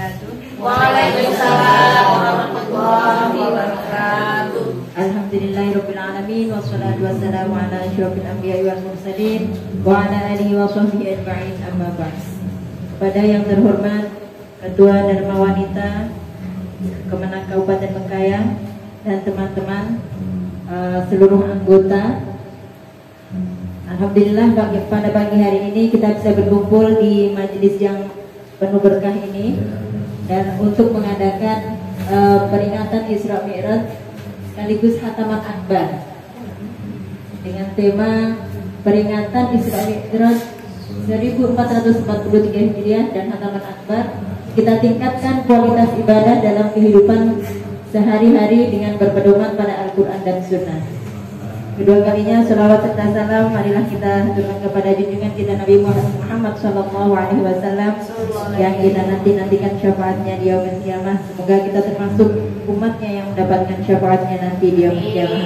wabarakatuh. Waalaikumsalam warahmatullahi wabarakatuh. Alhamdulillahirabbil alamin wassalatu wassalamu ala asyrofil anbiya'i wal mursalin wa ala alihi wa sahbihi ajma'in, amma ba'd. Kepada yang terhormat Ketua Dharma Wanita Kemenang Kabupaten Bengkayang dan teman-teman seluruh anggota, alhamdulillah pada pagi hari ini kita bisa berkumpul di majelis yang penuh berkah ini dan untuk mengadakan peringatan Isra Mi'raj sekaligus Khataman Akbar dengan tema peringatan Isra Mi'raj 1443 Hijriah dan Khataman Akbar. Kita tingkatkan kualitas ibadah dalam kehidupan sehari-hari dengan berpedoman pada Al-Quran dan Sunnah. Kedua kalinya salawat serta salam marilah kita haturkan kepada junjungan kita Nabi Muhammad SAW yang kita nantikan syafaatnya di yaumil qiyamah. Semoga kita termasuk umatnya yang mendapatkan syafaatnya nanti di yaumil qiyamah.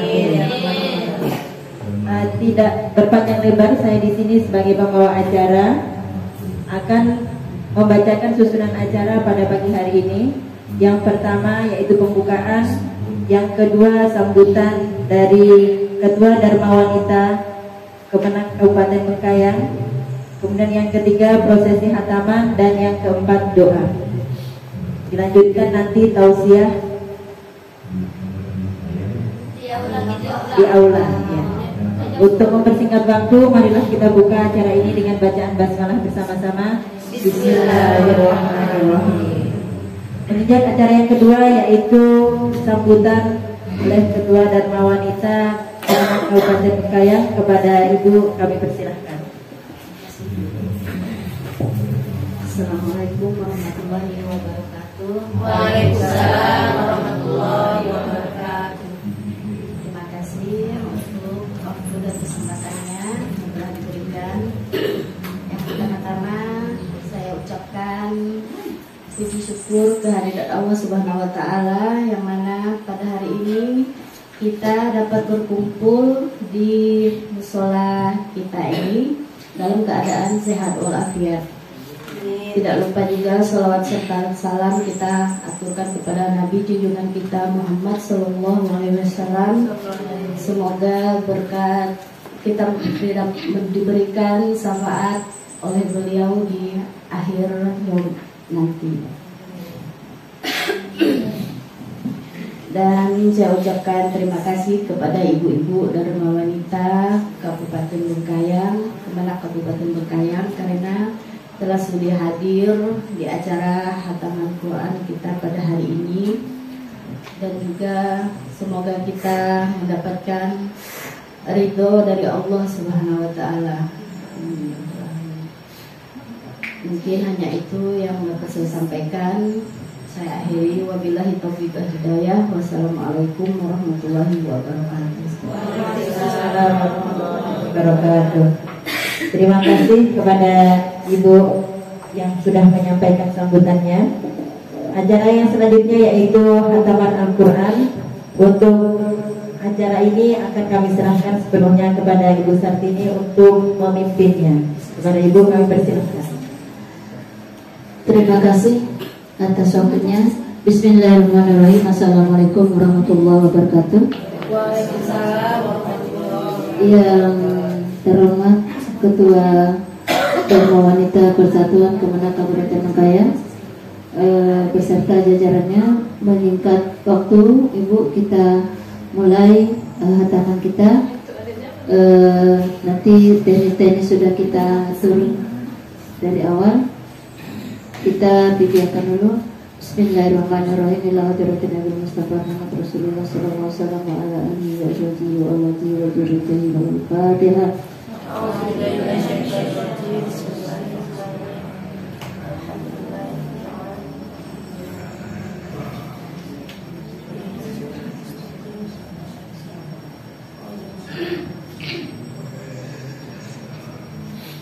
Tidak berpanjang lebar, saya di sini sebagai pembawa acara akan membacakan susunan acara pada pagi hari ini. Yang pertama yaitu pembukaan, yang kedua sambutan dari Ketua Dharma Wanita Kemenang Kabupaten Bengkayang, kemudian yang ketiga prosesi khataman, dan yang keempat doa. Dilanjutkan nanti tausiah di aula ya. Untuk mempersingkat waktu, marilah kita buka acara ini dengan bacaan basmalah bersama-sama. Bismillahirrahmanirrahim. Menunjang acara yang kedua yaitu sambutan oleh Ketua Dharma Wanita Kabupaten Bengkayang. Kepada Ibu kami persilahkan. Assalamualaikum warahmatullahi wabarakatuh. Waalaikumsalam warahmatullahi wabarakatuh. Terima kasih untuk waktu dan kesempatannya yang telah diberikan. Yang pertama-tama saya ucapkan puji syukur kehadirat Allah Subhanahu wa taala yang mana pada hari ini kita dapat berkumpul di musola kita ini dalam keadaan sehat walafiat. Tidak lupa juga salawat serta salam kita aturkan kepada Nabi junjungan kita Muhammad Sallallahu Alaihi Wasallam. Semoga berkat kita diberikan syafaat oleh beliau di akhir yaum nanti. Dan saya ucapkan terima kasih kepada ibu-ibu Dharma Wanita Kabupaten Bengkayang, Kemenang Kabupaten Bengkayang karena telah sudi hadir di acara Khataman Quran kita pada hari ini, dan juga semoga kita mendapatkan ridho dari Allah Subhanahu wa taala. Mungkin hanya itu yang dapat saya sampaikan. Saya akhiri, wabillahi taufiq wal hidayah. Wassalamualaikum warahmatullahi wabarakatuh. Waalaikumsalam warahmatullahi wabarakatuh. Terima kasih kepada Ibu yang sudah menyampaikan sambutannya. Acara yang selanjutnya yaitu Khataman Al-Quran. Untuk acara ini akan kami serahkan sepenuhnya kepada Ibu Sartini untuk memimpinnya. Kepada Ibu kami persilahkan. Terima kasih atas waktunya. Bismillahirrahmanirrahim. Assalamualaikum warahmatullahi wabarakatuh. Waalaikumsalam warahmatullahi wabarakatuh. Yang terhormat Ketua Dharma Wanita Persatuan Kemenang Kabupaten Bengkayang beserta jajarannya, menyingkat waktu Ibu, kita mulai khataman kita. Nanti teknis sudah kita atur dari awal. Kita bibiakan dulu. Bismillahirrahmanirrahim. Ila hadratin Nabi Mustafa Muhammad Rasulullah sallallahu alaihi wasallam wa ala alihi wa sahbihi wa alihi wa dzurriyyatihi wal Fatihah.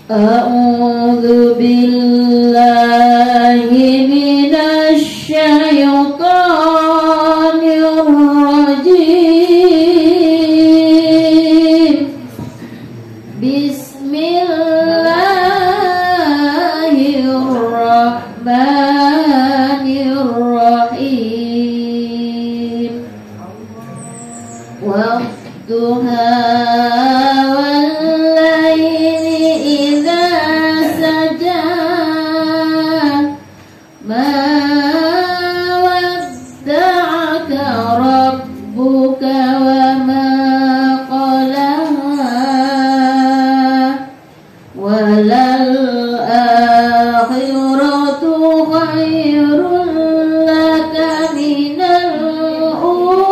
A'udzu billahi minasy syaithanir rajim. Bismillahirrahmanirrahim. ما ودعك ربك وما قلها وللآخرة خير لك من الأولى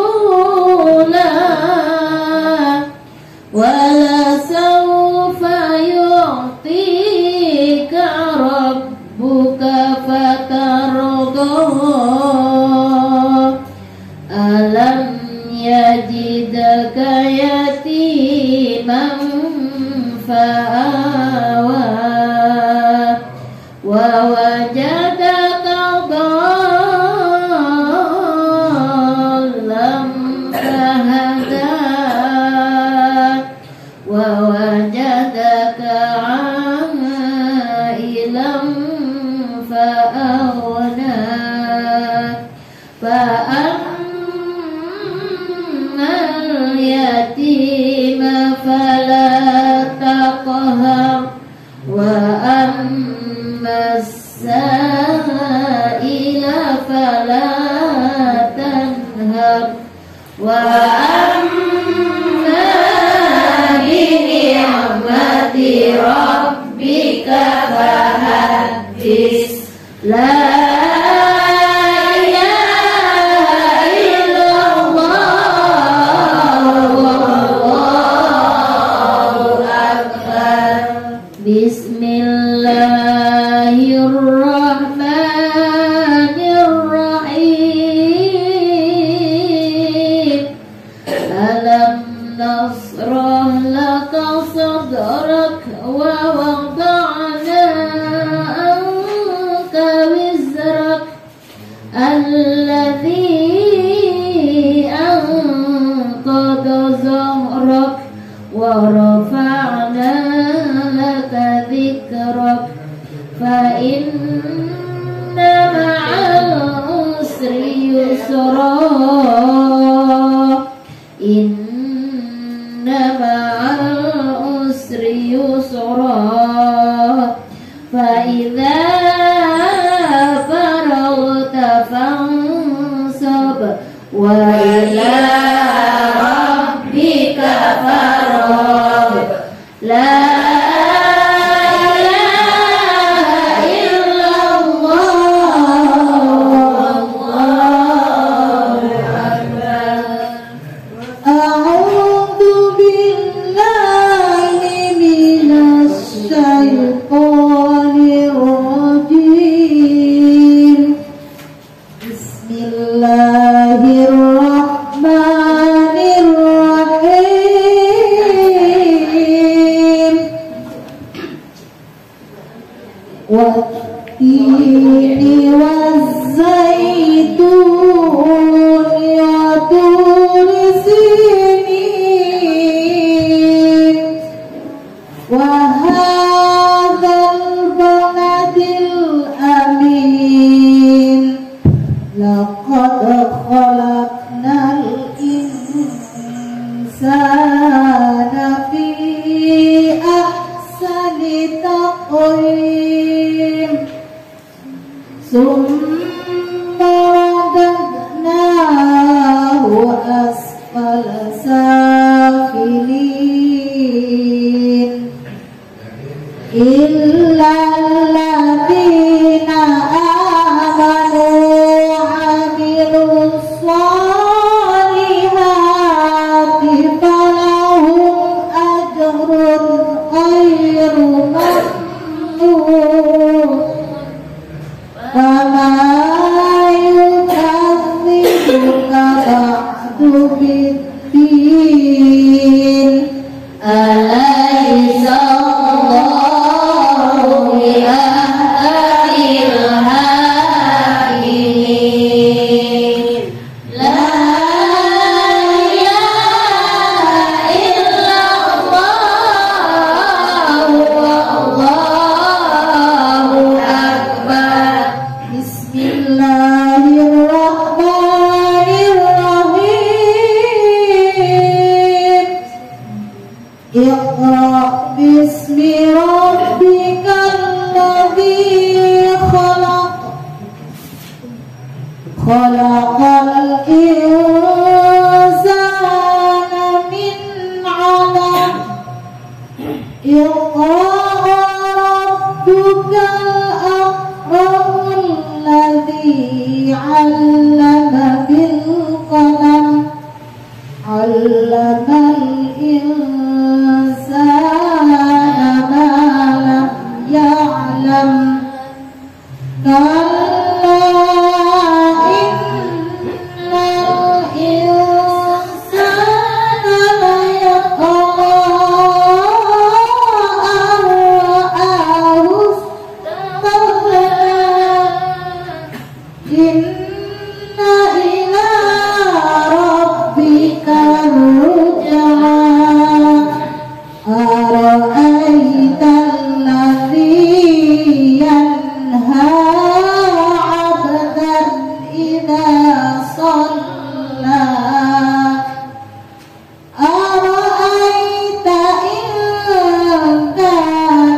ولسوف يعطيك ربك فترضى ألم يجدك يتيما فآوى ووجدك ضالا فهدى ووجدك عائلا فأغنى فأما اليتيم فلا تقهر وأما السائل فلا تنهر وأما بنعمة ربك فحدث لا إله إلا الله والله أكبر بسم الله الرحمن الرحيم ألم نشرح لك صدرك ووضعنا عنك وزرك الذي أنقض ظهرك ورفعنا لك ذكرك فإن مع العسر يسرا إن مع العسر يسرا فإذا فرغت فانصب وإلى ربك فارغب لا إله إلا الله والله أكبر أعوذ بالله من الشيطان الرجيم بسم الله الرحمن الرحيم والتين والزيتون وطور سينين وهذا البلد الأمين لقد خلقنا الإنسان في أحسن تقويم ثم رددناه أسفل سافلين إلا الذين آمنوا وعملوا الصالحات فلهم أجر غير ممنون فما يكذبك بعد بالدين أليس الله بأحكم الحاكمين لا إله إلا الله والله أكبر بسم الله الرحمن الرحيم اقرأ باسم ربك الذي خلق khalaqal insana min 'alaq iqra rabbukal akramul ladzi 'allama bil qalam 'allamal insana ma lam ya'lam kalla innal insana layatgha ar-ra'ahu istaghna inna ila rabbika ruj'a ara'aita alladhi yanha 'abdan idza shalla ara'aita in kana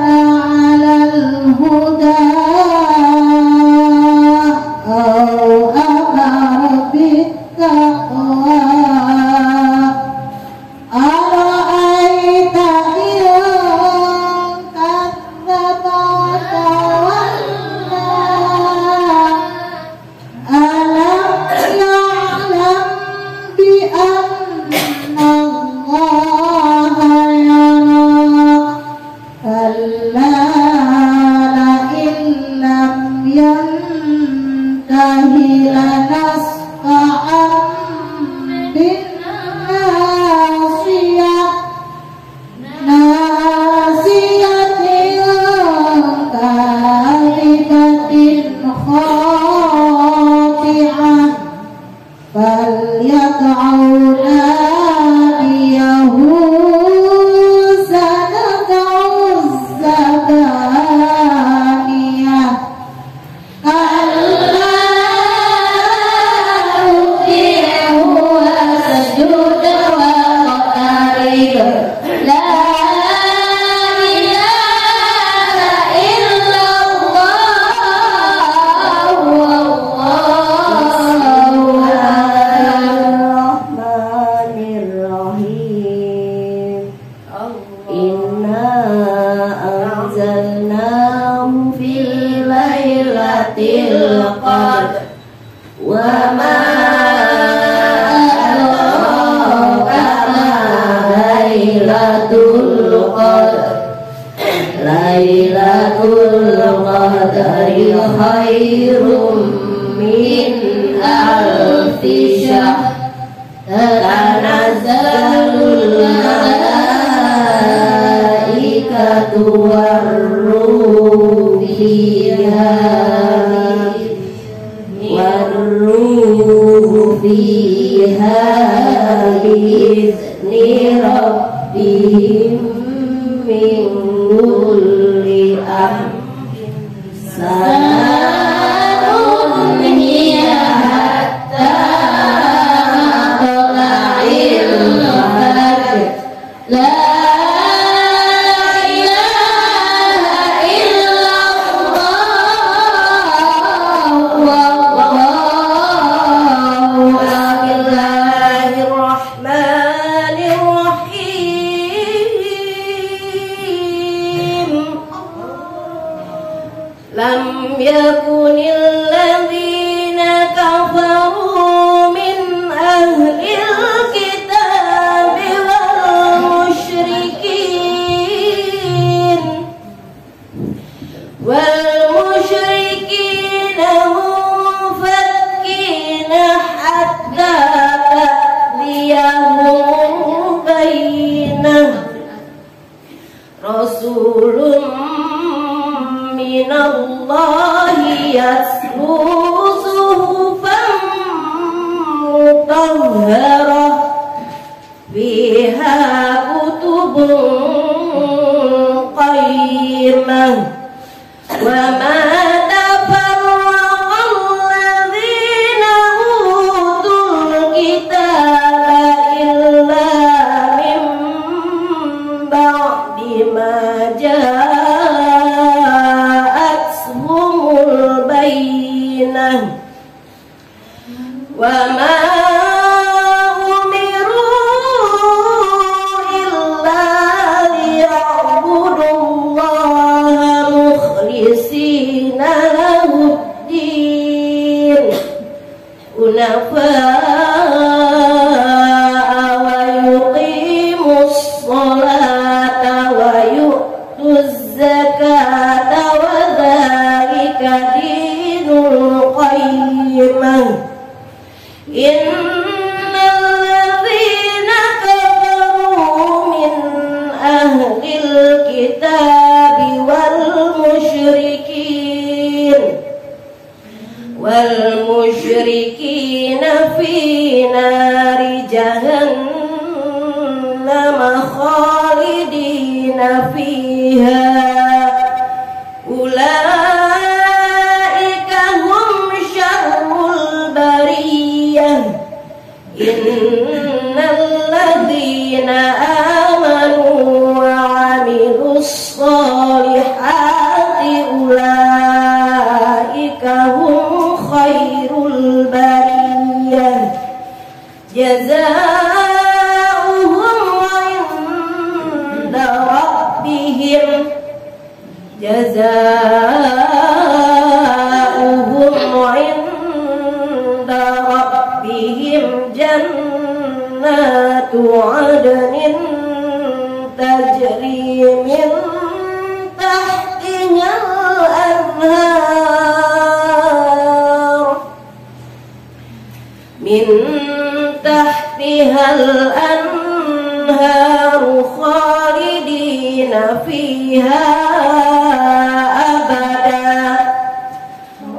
'alal huda aw amara bittaqwa ara'aita in kadzdzaba wa tawalla alam ya'lam bi anna Allaha yara kalla la'in lam yantahi lanasfa'an bin nasiyah nasiyatin kadibatin khati'ah falyad'u nadiyahu sanad'u zabaniyah kalla Uti'hu wasjud waqtarib La ilaha illallah Wallahu Bismillahirrahmanirrahim. Inna anzalnahu fi lailatil qadr wa ma adraka ma lailatul qadr lailatul qadri khairum min alfi syahr tanazzalul malaikatu warruhu fiha bi'izni rabbihim min kulli amrin salamun hiya hatta matla'il fajr la ilaha illallah wallahu Bismillahirrahmanirrahim. Lam yakunil ladzina kafaru min ahlil kitabi wal musyrikin munfakkina hatta ta'tiyahum bayyinah rasulun minallahi yatlu suhufan mutahharah fiha kutubun qayyimah wa ma tafarraqa alladhina utul kitaba illa min ba'di ma ja'atuhumul bayyinah وما أمروا إلا ليعبدوا الله مخلصين له الدين حنفاء ويقيموا الصلاة ويؤتوا الزكاة وذلك دين القيمة إن الذين كفروا من أهل الكتاب والمشركين في نار جهنم خالدين فيها أولئك هم شر البرية إن الذين آمنوا وعملوا الصالحات أولئك هم خير البرية جزاؤهم عند ربهم جنات عدن تجري من تحتها الأنهار خالدين فيها أبدا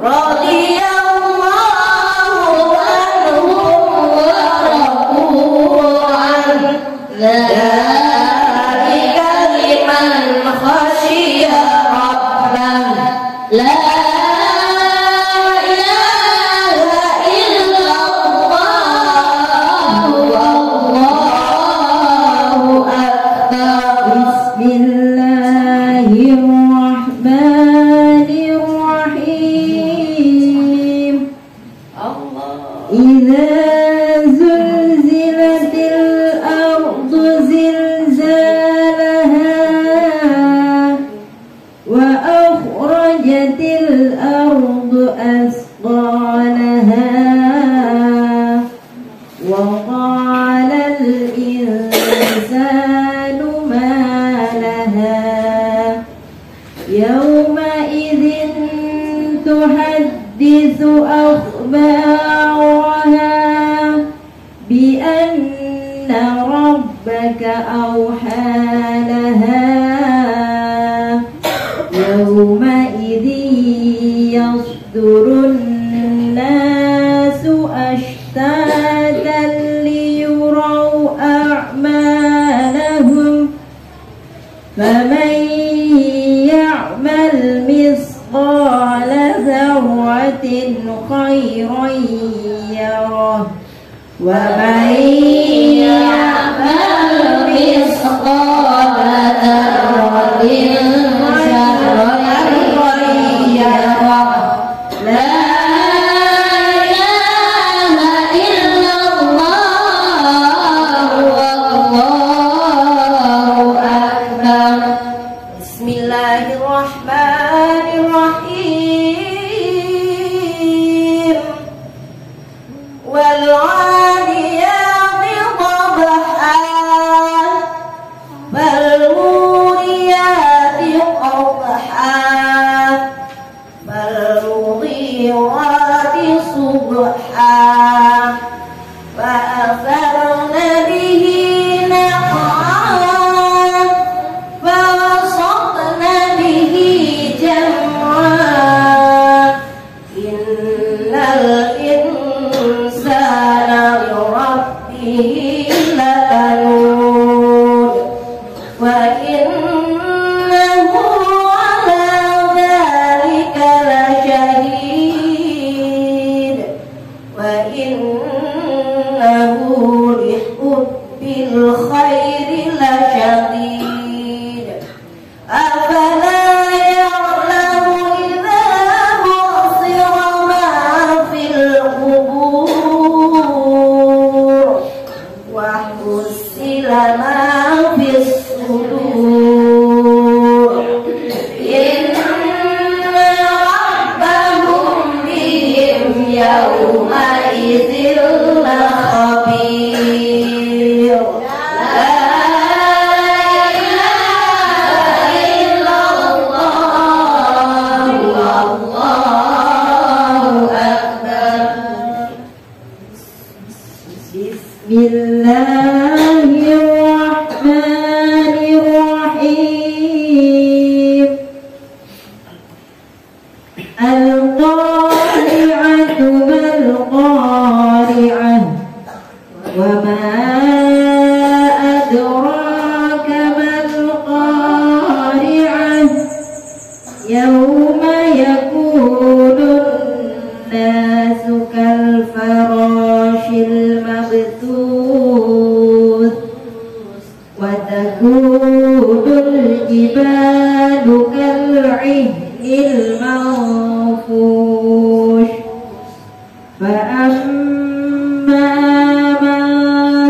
رضي الله عنهم ورضوا عنه ذلك لمن خشي ربه لا وقال الإنسان ما لها يومئذ تحدث أخبارها بأن ربك أوحى لها يومئذ يصدر الناس أشتاتا ليروا أعمالهم فمن يعمل مثقال ذرة خيرا يره ومن يعمل مثقال ذرة شرا يره لا والعاديات ضبحا فالموريات قدحا فالمغيرات صبحا فأثرن به نقعا فوسطن به جمعا إن الإنسان لربه لكنود وإنه على ذلك لشهيد وإنه لحب الخير لشديد أفلا يعلم إذا بعثر ما في القبور يومئذ لخبير لا إله إلا الله والله أكبر. Bismillahirrahmanirrahim. Al-qari'atu mal-qari'ah wa ma adraka mal-qari'ah yawma yakunun nasu kal-farashil mabthuth wa takunul jibalu kal'ihnil manfush fa amma man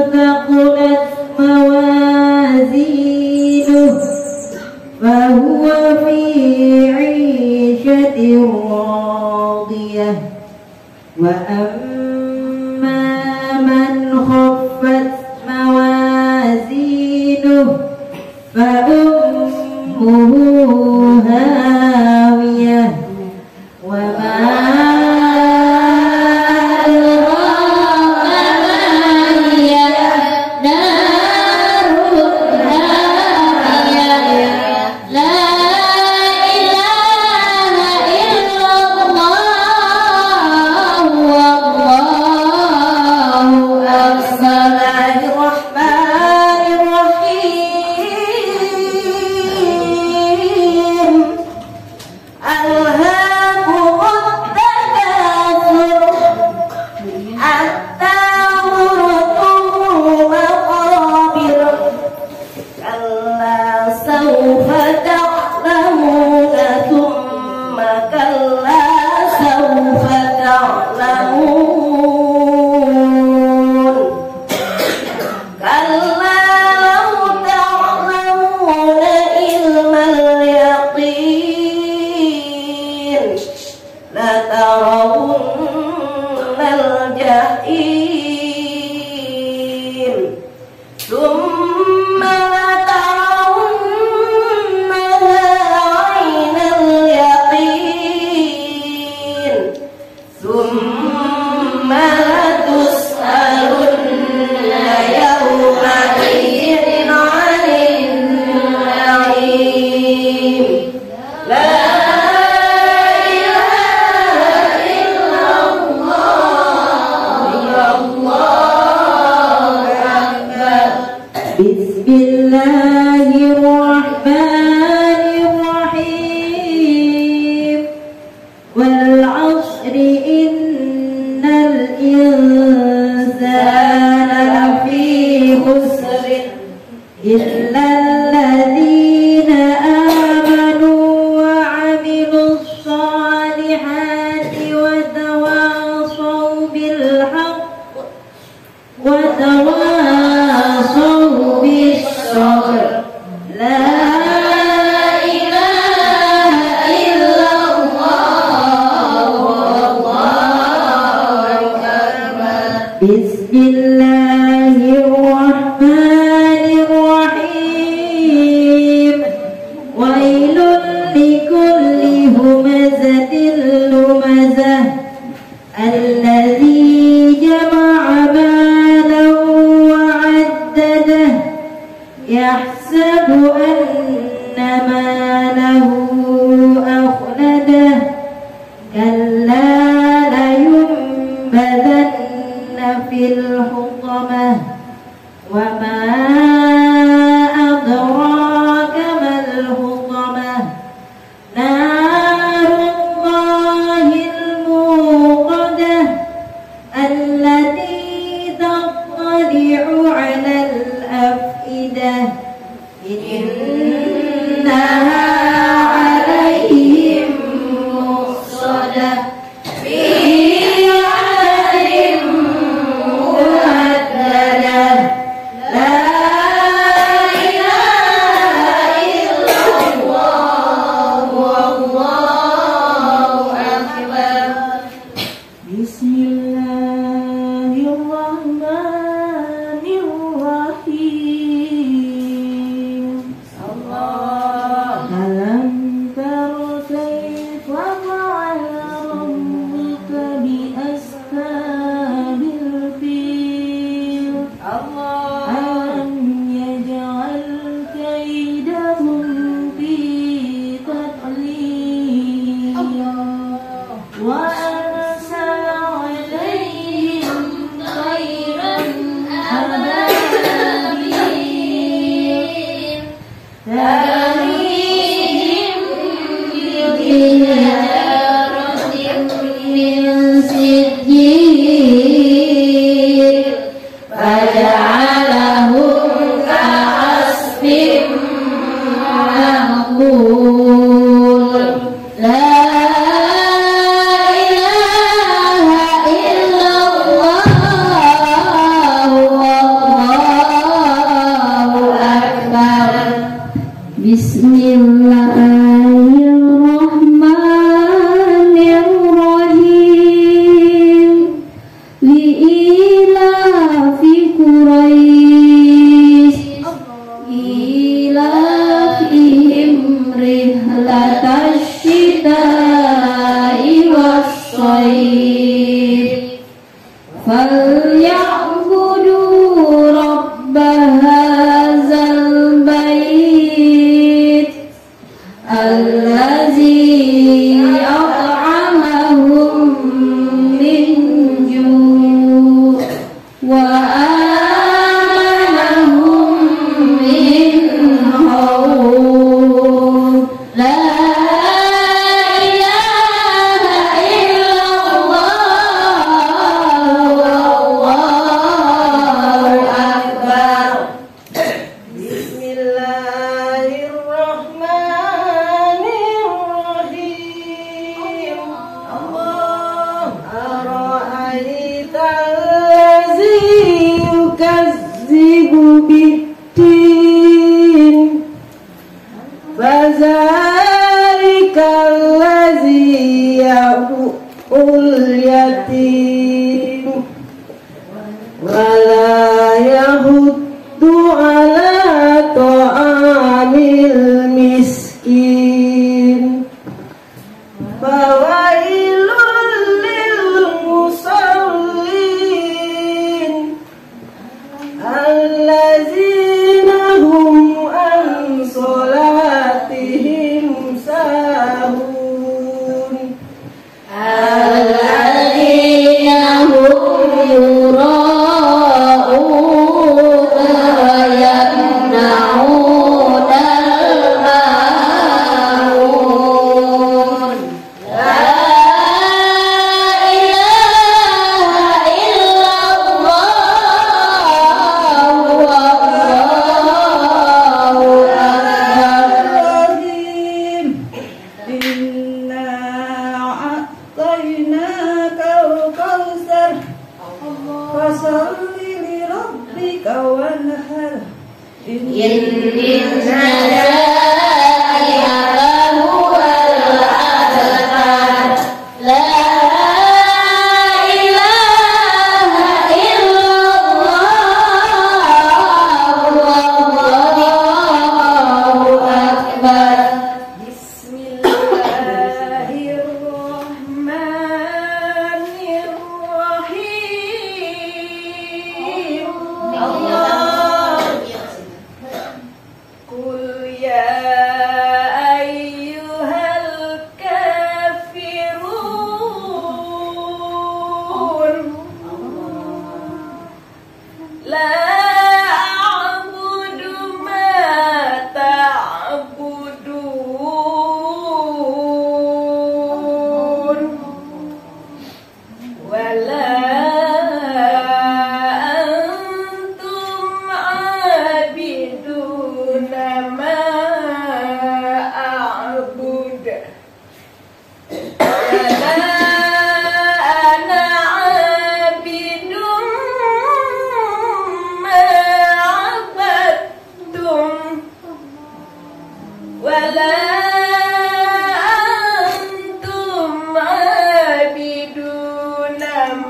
thaqulat mawazinuhu fa huwa fi 'ishatin radiyah wa amma man khaffat mawazinuhu fa ummuhu hawiyah wa ma Bismillahirrahmanirrahim. Wal 'asri innal insana lafi khusr illa alladhina amanu wa 'amilus salihati wa tawasaw bil haqq wa tawasaw bis sabr. La ilaha illallah wallahu akbar. Bismillahirrahmanirrahim. Wailul likulli humazatil lumazah alladzi jama'a malan wa 'addadah yahsabu anna malahu akhladah kalla layunbadanna fil hutamah wa ma adraka mal hutamah narullahil muqadah allati tattali'u 'alal afidah innaha 'alaihim muqsadah fi 'alim muhaddadah la Bismillahirrahmanirrahim. Alam tara kaifa fa'ala rabbuka bi ashabil fil. Alam yaj'al kaidahum fi tadlil. Wa arsala 'alaihim tayran ababil. Tarihim bihijaratin min sijil. Faja'alahum ka'asfin ma'kul. La ilaha illallah, wallahu akbar. Bismillahirrahmanirrahim. Li'ilafi Quraisy ilafihim rihlatash shita'i was-shayb. Falyabudu rabba hadzal bait allazi at'amahum min ju' wa amanahum min khawf. La ilaha illallah, wallahu akbar. Bismillahirrahmanirrahim. Ara'aital ladzi yukazzibu bid-din. Fadzalikal ladzi ya'ul yatim. Wala yahuddu ala ta'amil miskin. Fawailul lil musallin allazina hum an salatihim sahun. Alladzina hum yura'una wa yamna'una al-ma'un. La ilaha illallah, wallahu akbar. Inna a'tainaka al-kautsar. Fasalli li rabbika wanhar. Inna shani'aka huwal abtar. La ilaha illallah, wallahu akbar. Bismillahirrahmanirrahim. Qul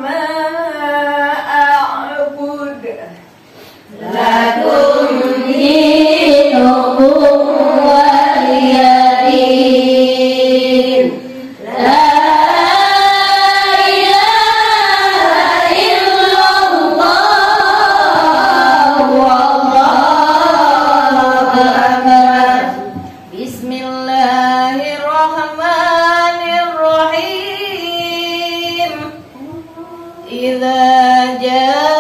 ما أعبد lakum dinukum waliyadin. La ilaha illallah wallahu akbar. Bismillahirrahmanirrahim. Idza jaa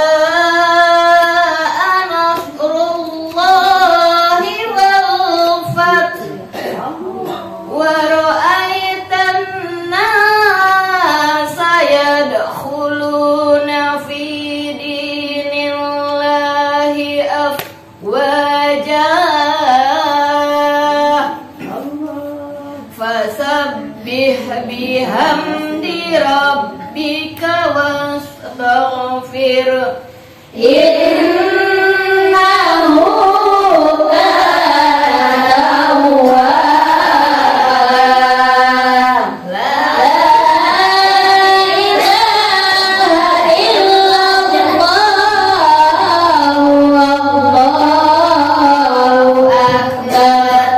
bihamdi rabbika wastaghfir innahu kana tawwab. La ilaha illallah wallahu akbar.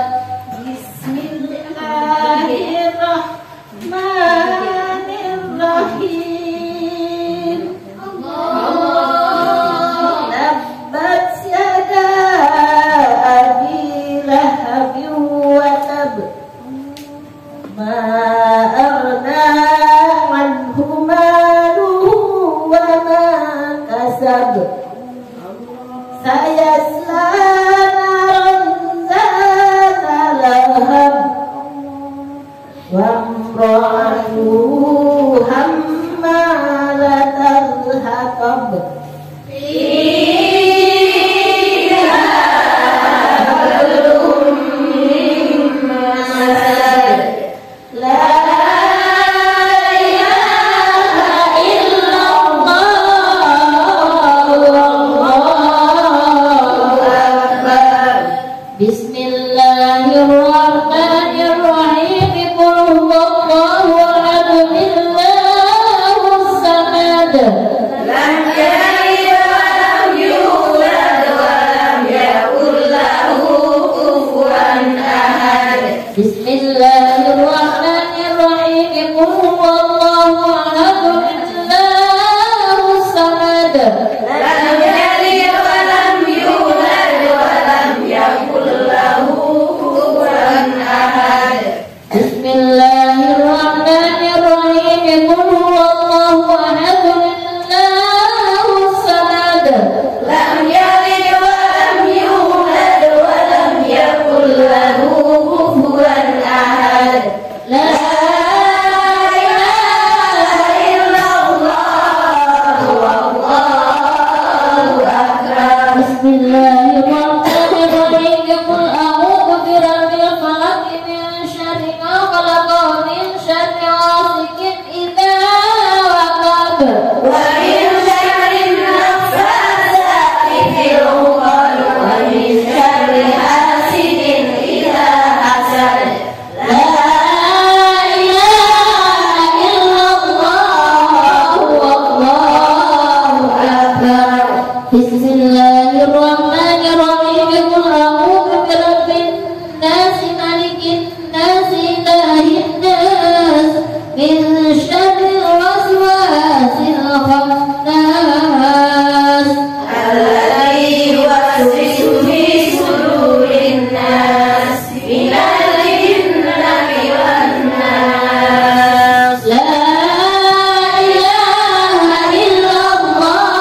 Bismillahirrahmanirrahim. Tabbat yada abi lahabin wa tab. Ma aghna anhu maluhu wa ma kasab. Sayasla naran zata lahab. Wa imra'atuhu hammalatal hatab. Fiha hablum min masad. La ilaha illallah wallahu akbar. Bismillahirrahmanirrahim. Qul huwallahu ahad, Allahus samad. Lam yalid wa lam yulad wa lam yakul lahu kufuwan ahad. Bismillahirrahmanirrahim. Qul huwallahu ahad, Allahus samad. Lam yalid wa lam yulad wa lam yakul lahu kufuwan ahad. Bismillahirrahmanirrahim. Qul huwallahu ahad, Allahus samad. Lam yalid wa lam yulad wa lam yakul lahu kufuwan ahad. La ilaha illallah wallahu akbar. Bismillahirrahmanirrahim. Qul a'udzu birabbil falaq min syarri ma khalaq wa min syarri ghasiqin idza waqab wa min syarri naffasati fil 'uqad wa min syarri hasidin idza hasad. La ilaha illallah wallahu akbar. Bismillahirrahmanirrahim. Qul a'udzu birabbin nas, malikin nas, ilahin nas, min syarril waswasil khannas, alladzi yuwaswisu fi sudurin nas, minal jinnati wan nas. La ilaha illallah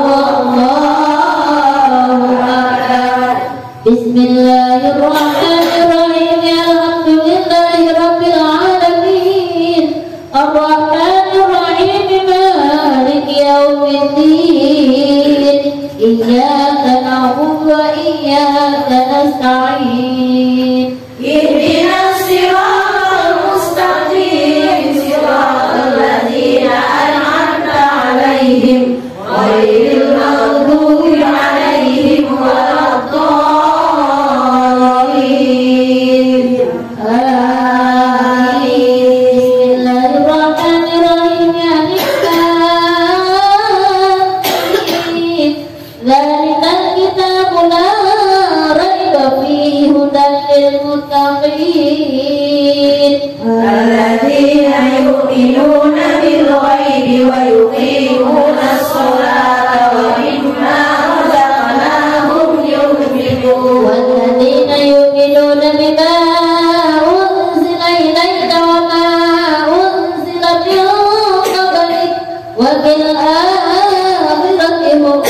wallahu akbar. Bismillahirrahmanirrahim. Alhamdulillahi rabbil alamin. Ar-Rahmanir-Rahim. Maliki yaumiddin. Iyyaka na'budu wa iyyaka nasta'in. Ihdinas siratal mustaqim, siratal ladzina an'amta 'alaihim ghairil maghdubi 'alaihim waladdallin. Amin. Bismillahirrahmanirrahim. وبالآخرة هم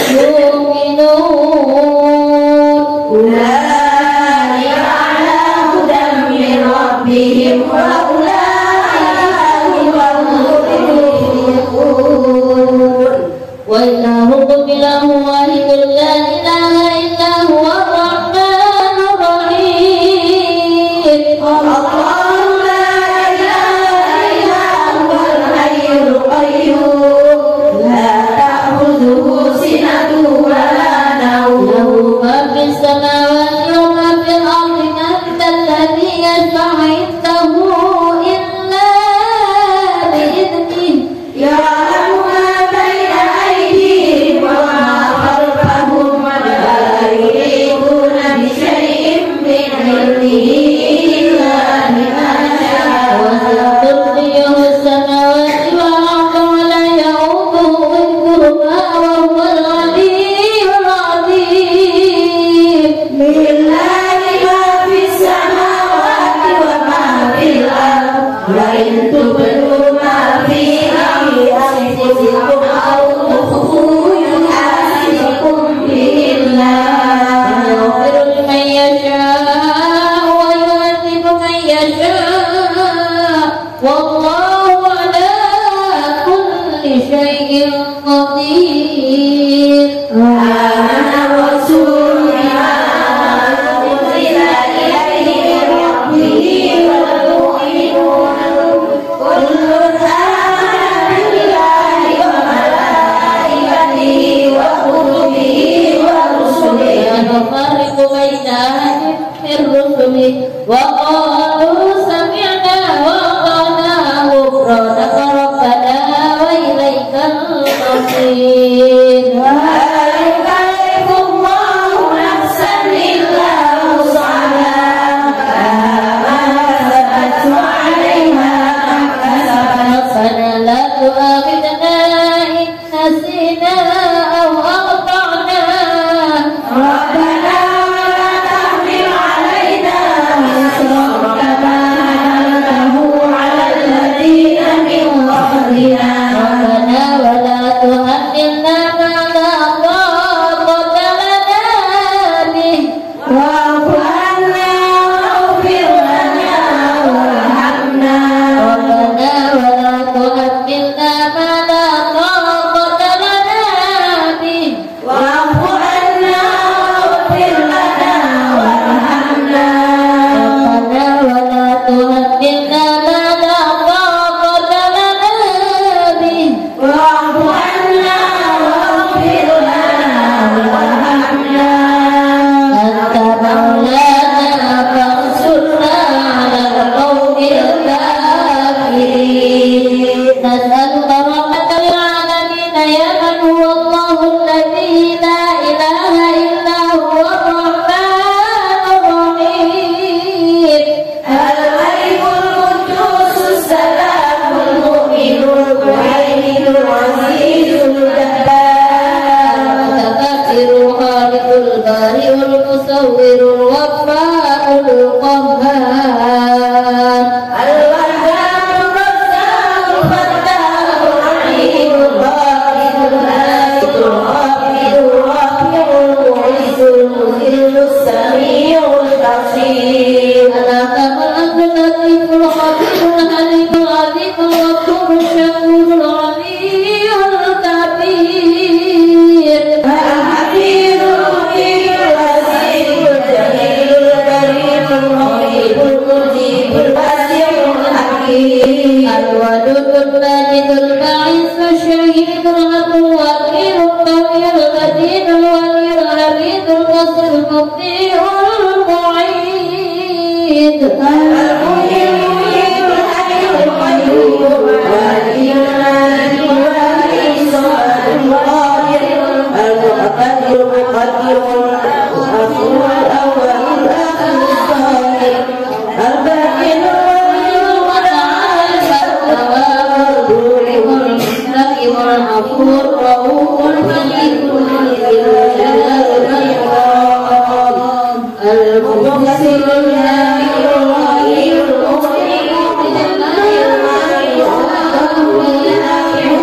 يوقنون أولئك على هدى من ربهم وأولئك هم المفلحون وإلهكم إله واحد لا إله إلا هو الرحمن الرحيم الله لا إله إلا هو الحي القيوم لا تأخذه سنة ولا نوم له ما في السماوات وما في الأرض من ذا الذي يشفع عنده إلا بإذنه يعلم ما بين أيديهم وما خلفهم ولا يحيطون بشيء من علمه إلا بما شاء وسع كرسيه السماوات والأرض ولا يؤوده حفظهما وهو العلي العظيم لله ما في السماوات وما في الأرض وإن تبدوا ما في أنفسكم أو تخفوه يحاسبكم به الله يغفر لمن يشاء ويعذب من يشاء والله على كل شيء قدير آمن الرسول بما أنزل إليه من ربه والمؤمنون كل آمن بالله وملائكته وكتبه ورسله لا نفرق بين أحد من رسله وقالوا سمعنا وأطعنا غفرانك ربنا وإليك المصير لا يكلف الله نفسا إلا وسعها لها ما كسبت وعليها ما كسبت ربنا لا تؤاخذنا إن نسينا أو أخطأنا ربنا ولا تحمل علينا إصرا كما حملته على الذين من قبلنا ربنا ولا تحملنا ما لا طاقة لنا به واعف عنا واغفر لنا وارحمنا ربنا ولا تحملنا ما لا طاقة لنا به واعف عنا واغفر لنا وارحمنا ربنا ولا تحملنا ما لا طاقة لنا به واعف عنا واغفر لنا وارحمنا أنت مولانا فانصرنا على القوم الكافرين نسألك رحمة العالمين يا من هو الله الذي لا إله إلا هو الرحمن الرحيم الملك القدوس السلام المؤمن المهيمن العزيز الجبار المتكبر الخالق البارئ المصور الغفار القهار الوهاب الرزاق الفتاح العليم الباقي الهادي الغافر الرافع المعز المذل السميع البصير الأكرم اللطيف الخبير الحليم العظيم الغفور الشكور العلي الكبير الحفيظ المقيم العزيز الجليل الكريم المغيب المجيب الواسع الحكيم الودود الماجد الباعث الشهيد العدو الوكيل القوي المتين الولي الحميد النصر المبدي المعيد المحيي الحي القيوم الهادي المالك الواحد الصمد القادر المقتدر المقدر الغفور الاول الاخر الظاهر الباقي المتعال التواب الرحيم الغفور رؤوف مليك ذي الجلال والإكرام المبصر الهادي الرحيم المغني بالله الرحمن الرحيم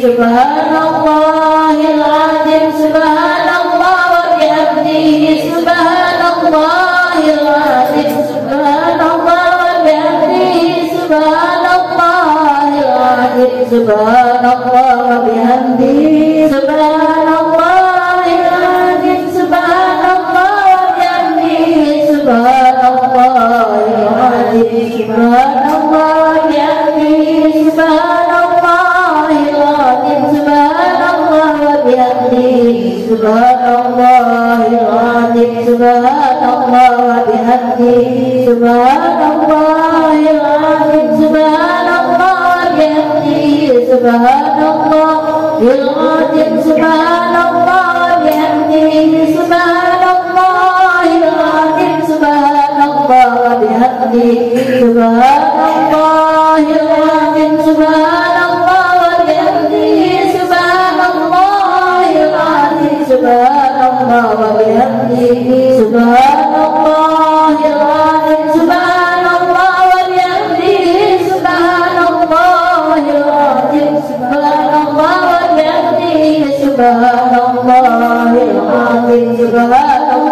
subhanallahil azim, subhanallah wa bihamdihi, subhanallahil azim, subhanallah wa bihamdihi, subhanallahil azim, subhanallah wa bihamdihi, subhanallahil azim, subhanallah wa bihamdihi, subhanallahil azim, subhanallah wa bihamdihi, subhanallahil azim, subhanallah wa bihamdihi, subhanallahil azim, subhanallah wa bihamdihi, subhanallahil azim, subhanallah wa bihamdihi, subhanallahil azim, subhanallah wa bihamdihi, subhanallahil azim, subhanallah wa bihamdihi, subhanallahil azim, subhanallah wa bihamdihi, subhanallahil azim, subhanallah wa bihamdihi, subhanallahil azim, subhanallah wa bihamdihi, subhanallahil azim, subhanallah wa bihamdihi, subhanallahil azim, subhanallah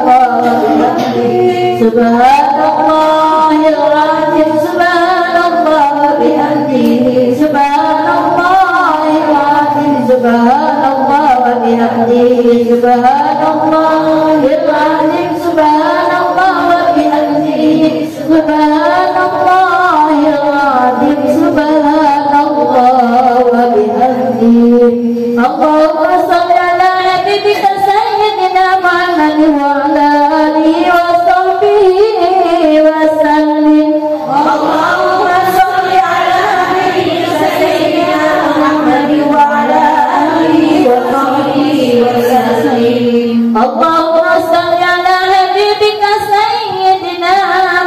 wa bihamdihi, subhanallahil azim, subhanallah wa bihamdihi, subhanallahil azim, subhanallah wa bihamdihi, subhanallahil azim, subhanallah wa bihamdihi, subhanallahil azim, subhanallah wa bihamdihi. Allahumma shalli ala habibika sayyidina Muhammad wa ala alihi wa sahbihi wa sallim. Allahumma shalli ala habibika sayyidina Muhammad wa ala alihi wa sahbihi wa sallim. Allahumma shalli ala habibika sayyidina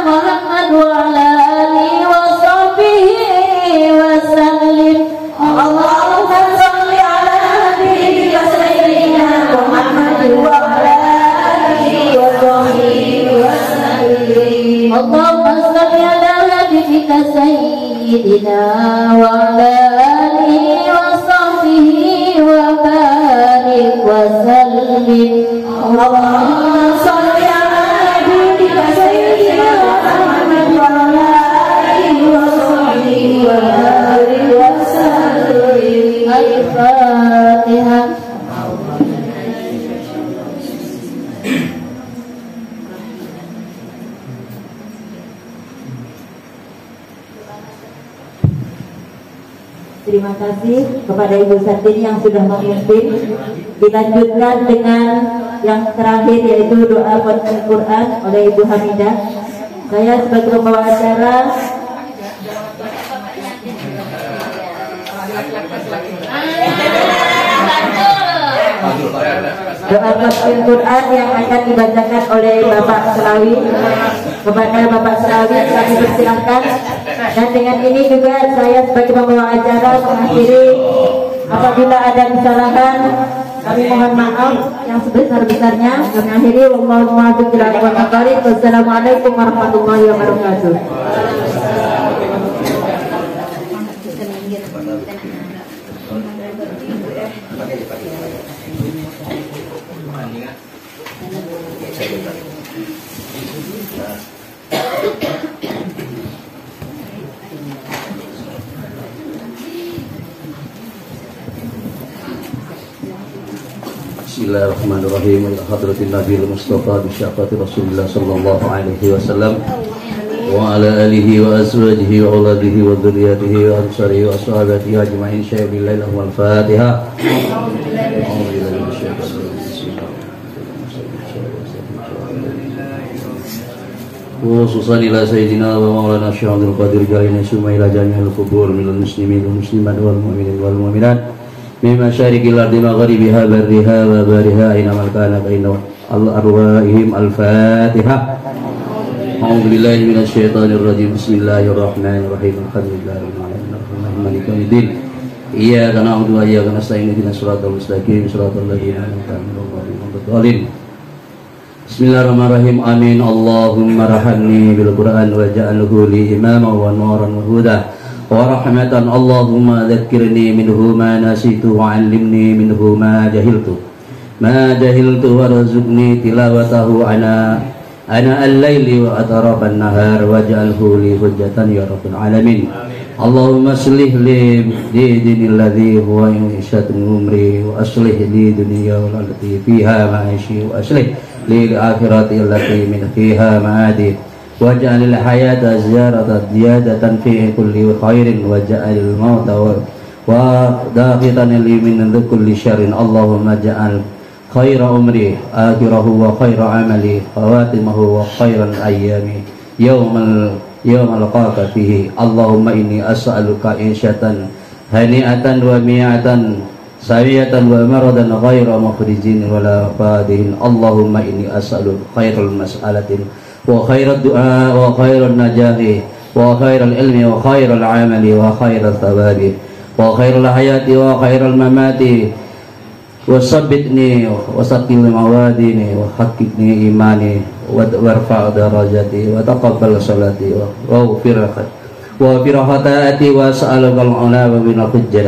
Muhammad wa ala alihi wa sahbihi wa sallim. Allahumma shalli ala habibika sayyidina Muhammad wa ala alihi wa sahbihi wa sallim. Allahumma shalli ala habibika sayyidina wa ala alihi wa sahbihi wa barik wa sallim. Allahumma shalli ala habibika sayyidina Muhammad wa ala alihi wa sahbihi wa barik wa sallim. Al-Fatihah. Terima kasih kepada Ibu Sartini yang sudah memimpin. Dilanjutkan dengan yang terakhir yaitu doa Al Quran oleh Ibu Hamidah. Saya sebagai pembawa acara doa Al Quran yang akan dibacakan oleh Bapak Selawi. Kepada Bapak Selawi kami persilahkan. Dan dengan ini juga saya sebagai pembawa acara mengakhiri. Apabila ada kesalahan kami mohon maaf yang sebesar-besarnya. Kami akhiri. Wassalamualaikum warahmatullahi wabarakatuh. Bismillahirrahmanirrahim. Ila hadratin Nabil Mustafa bi syafati Rasulullah sallallahu alaihi wasallam wa ala alihi wa azwajihi wa auladihi wa dzurriyyatihi wa ansarihi wa ashabatihi ajma'in. Syai'il wal Fatihah. Khususan ila sayyidina wa maulana Syekh Abdul Qadir Jalani summa ila jami'il qubur minal muslimin wal muslimat wal mu'minin wal mu'minat min masyariqil ardi magharibiha barriha wa bariha aina ma kana baina al-arwahihim. Al-Fatihah. A'udzu billahi minasy syaithanir rajim. Bismillahirrahmanirrahim. Alhamdulillahi rabbil alamin. Maliki yaumiddin. Iyyaka na'budu wa iyyaka nasta'in. Ihdinas siratal mustaqim. Siratal ladzina an'amta 'alaihim. Bismillahirrahmanirrahim. Amin. Allahumma rahamni bil Qur'an wa ja'alhu li imama wa nuran wa huda ورحمة اللهم ذكرني منه ما نسيت وعلمني منه ما جهلت وارزقني تلاوته أنا الليل وأطراف النهار واجعله لي حجة يا رب العالمين. اللهم اصلح لي ديني الذي هو عيشة أمري وأصلح لي دنيا التي فيها معاشي وأصلح لي الآخرة التي من فيها معادي واجعل الحياة زيادة في كل خير واجعل الموت وداخلا لي من كل شر. اللهم اجعل خير عمري آخره وخير عملي خواتمه وخير الأيام يوم ألقاك فيه. اللهم إني أسألك عيشة هنيئة وميعة سعية ومرضا غير مخرجين ولا فادين. اللهم إني أسألك خير المسألة وخير الدعاء وخير النجاح وخير العلم وخير العمل وخير الثواب وخير الحياة وخير الممات وثبتني وثقل مواديني وحققني إيماني وارفع درجاتي وتقبل صلاتي واغفر خطاياتي وأسألك العلا من الحجة.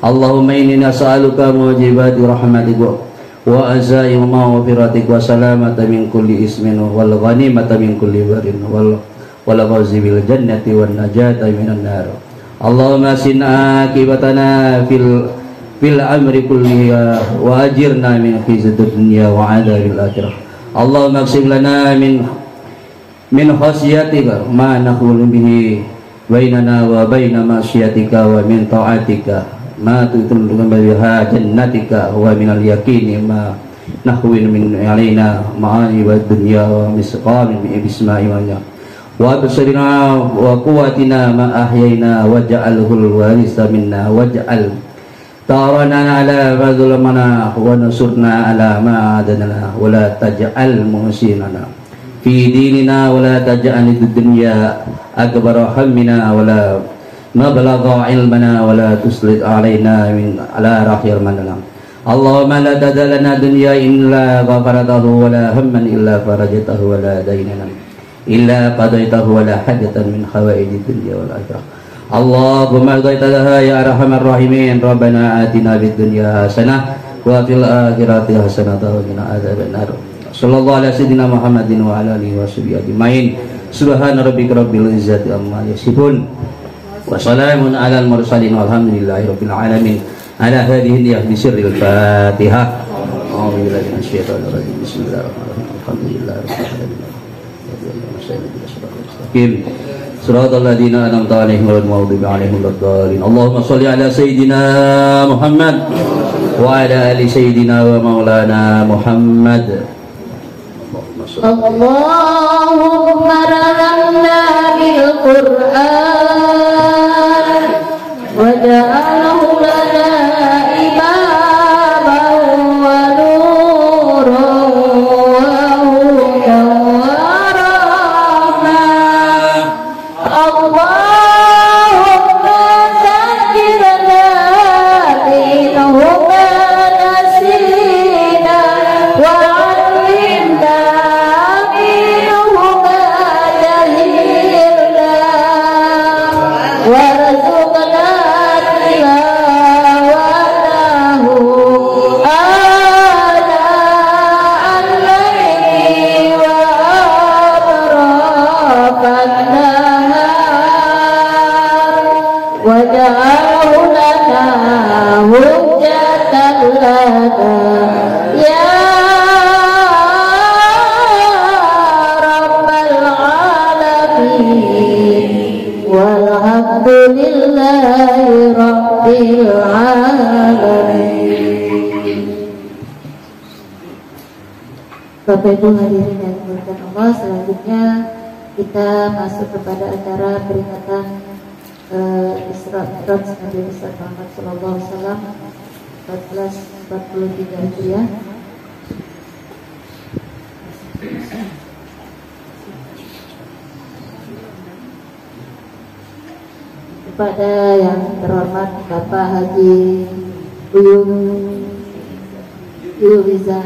اللهم إني أسألك موجبات رحمتك وعزائم مغفرتك وسلامة من كل اسم والغنيمة من كل بر والفوز بالجنة والنجاة من النار. اللهم أحسن عاقبتنا في الأمر كله وأجرنا من خزي الدنيا وعذاب الآخرة. اللهم اقسم لنا من خشيتك ما نحول به بيننا وبين معصيتك ومن طاعتك ما تدخلنا بها جنتك ومن اليقين ما نحول من علينا معايب الدنيا ومسقام باسماء وابصرنا وقوتنا ما أحيينا واجعله الوارث منا واجعل ثارنا على ما ظلمنا ونصرنا على ما عادنا ولا تجعل مصيبتنا في ديننا ولا تجعل الدنيا أكبر همنا ولا مبلغ علمنا ولا تسلط علينا على رحير مننا. اللهم لا تدع لنا دنيا إلا غفرته ولا هما إلا فرجته ولا دينا إلا قضيته ولا حاجة من حوائج الدنيا والآخرة. اللهم اغفر يا أرحم الراحمين. ربنا آتنا في الدنيا حسنة وفي الآخرة حسنة وقنا عذاب النار. صلى الله على سيدنا محمد وعلى آله وصحبه أجمعين. سبحان ربك رب العزة عما يصفون وسلام على المرسلين والحمد لله رب العالمين. على هذه النية بسر الفاتحة. أعوذ بالله من الشيطان الرجيم. بسم الله الرحمن الرحيم. الحمد لله رب العالمين. صراط الذين أنعمت عليهم غير المغضوب عليهم ولا الضالين. اللهم صل على سيدنا محمد وعلى آل سيدنا ومولانا محمد. اللهم ارحمنا بالقرآن وجعله لنا إماما ونورا وهدى ورحمة. اللهم ذكرنا منه ما نسينا وعلمنا منه ما جهلنا وارزقنا تلاوته آناء الليل وأطراف النهار واجعله لنا حجة لنا يا رب العالمين. والحمد لله رب العالمين. Bapak Ibu hadirin yang dimuliakan Allah, selanjutnya kita masuk kepada acara peringatan Isra Mi'raj Nabi besar Muhammad sallallahu alaihi wasallam 1443 Hijriah. Kepada yang terhormat Bapak Haji Uyun Yuliza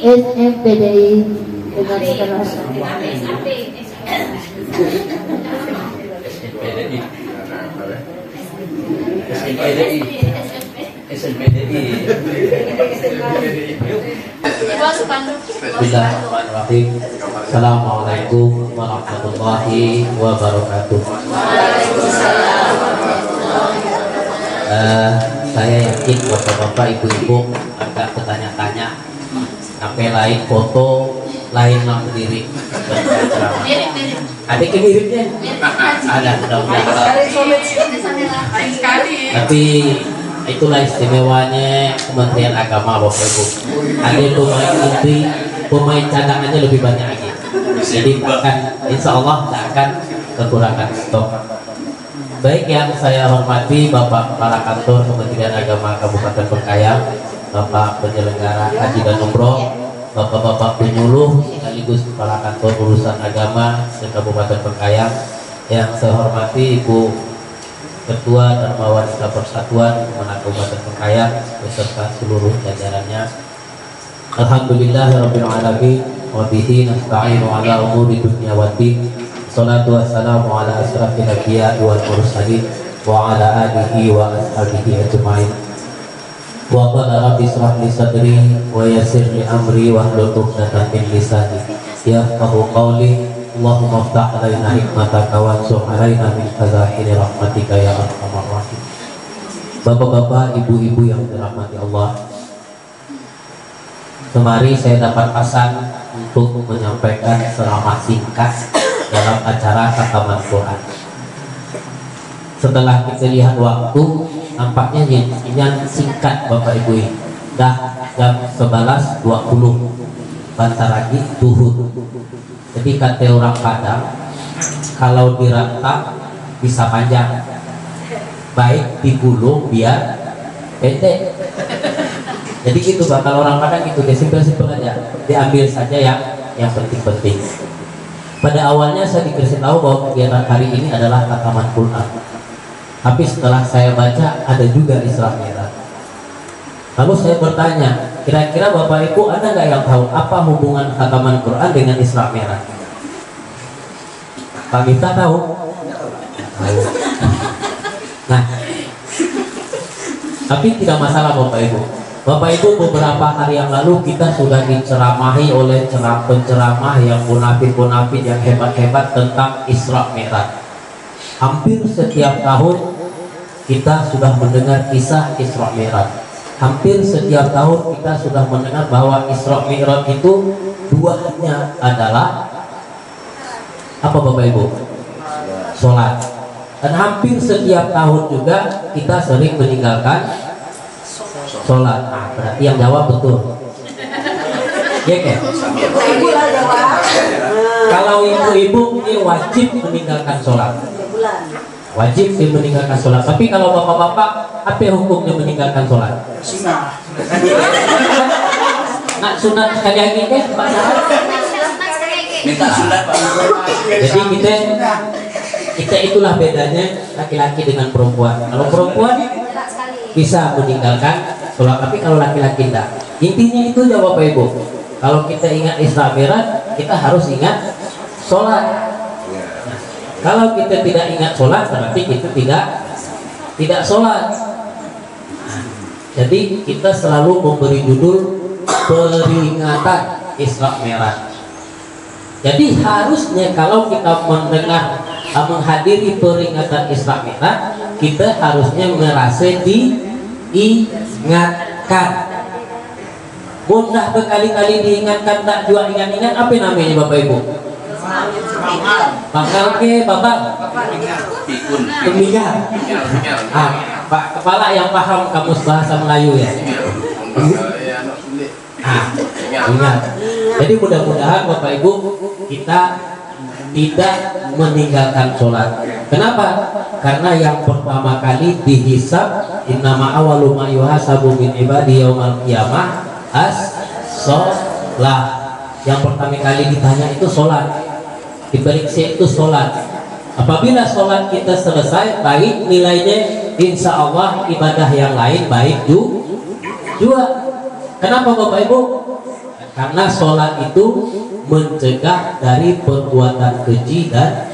SMPDI dengan segala Bismillahirrahmanirrahim. Assalamualaikum warahmatullahi wabarakatuh. Saya yakin bapak-bapak, ibu-ibu agak bertanya-tanya, sampai lain foto, lain lampu diri. Ada miripnya? Ada, mudah-mudahan. Tapi itulah istimewanya Kementerian Agama, Bapak Ibu. Ada pemain inti, pemain cadangannya lebih banyak lagi. Jadi bahkan insya Allah tidak akan kekurangan stok. Baik yang saya hormati Bapak Kepala Kantor Kementerian Agama Kabupaten Bengkayang, Bapak Penyelenggara Haji dan Umroh, Bapak-bapak penyuluh sekaligus Kepala Kantor Urusan Agama di Kabupaten Bengkayang, yang saya hormati Ibu Ketua Darmawan Wanita Persatuan Kemenang Kabupaten Bengkayang beserta seluruh jajarannya. Alhamdulillahirabbil alamin wa bihi nasta'inu ala umuri dunya waddin. Salatu wassalamu ala asrafil anbiya wal mursalin wa ala alihi wa ashabihi ajma'in. Wa qala rabbi ishrah li sadri wa yassir li amri wa hlul 'uqdatam min lisani yafqahu qawli. Allahumma iftah alaina hikmataka wa ansur alaina min khaza'ini rahmatika ya arhamar rahim. Bapak-bapak, ibu-ibu yang dirahmati Allah, kemari saya dapat pesan untuk menyampaikan ceramah singkat dalam acara khataman Quran. Setelah kita lihat waktu, nampaknya yang singkat Bapak Ibu ini. Dah jam 11.20, bentar lagi duhur. Jadi kata orang Padang, kalau dirantap bisa panjang, baik digulung biar pendek. Jadi gitu Pak, kalau orang Padang itu dia simpel-simpel aja, diambil saja yang penting-penting. Pada awalnya saya dikasih tahu bahwa kegiatan hari ini adalah khataman Quran. Tapi setelah saya baca ada juga Isra Mi'raj. Lalu saya bertanya, kira-kira Bapak Ibu ada nggak yang tahu apa hubungan khataman Quran dengan Isra Mi'raj? Pak Miftah tahu? Tahu. Nah, tapi tidak masalah Bapak Ibu. Bapak Ibu, beberapa hari yang lalu kita sudah diceramahi oleh penceramah yang munafik-munafik yang hebat-hebat tentang Isra Mi'raj. Hampir setiap tahun kita sudah mendengar kisah Isra Mi'raj. Hampir setiap tahun kita sudah mendengar bahwa Isra Mi'raj itu duanya adalah apa Bapak Ibu? Sholat. Dan hampir setiap tahun juga kita sering meninggalkan sholat. Nah, berarti yang jawab betul. Ya kan? Kalau ibu-ibu ini wajib meninggalkan sholat. Wajib meninggalkan sholat. Tapi kalau bapak-bapak, apa hukumnya meninggalkan sholat? Sunnah. Nak sunat sekali lagi kan? Minta sunat Pak. Jadi kita itulah bedanya laki-laki dengan perempuan. Kalau perempuan bisa meninggalkan sholat, tapi kalau laki-laki tidak. Intinya itu ya Bapak Ibu. Kalau kita ingat Isra Mi'raj, kita harus ingat sholat. Nah, kalau kita tidak ingat sholat, berarti kita tidak sholat. Nah, jadi kita selalu memberi judul peringatan Isra Mi'raj. Jadi harusnya kalau kita menghadiri peringatan Isra Mi'raj, kita harusnya merasa diingatkan. Mudah berkali-kali diingatkan, tak juga ingat-ingat, apa namanya Bapak Ibu? Bakal ke Bapak? Peminggal. Pak Kepala yang paham kamus bahasa Melayu ya? Ingat. Jadi mudah-mudahan Bapak Ibu kita tidak meninggalkan sholat. Kenapa? Karena yang pertama kali dihisab, innama awwalu ma yuhasabu min ibadi yaumal qiyamah as-sholat. Yang pertama kali ditanya itu sholat, diperiksa itu sholat. Apabila sholat kita selesai baik nilainya, insya Allah ibadah yang lain baik juga. Kenapa Bapak Ibu? Karena sholat itu mencegah dari perbuatan keji dan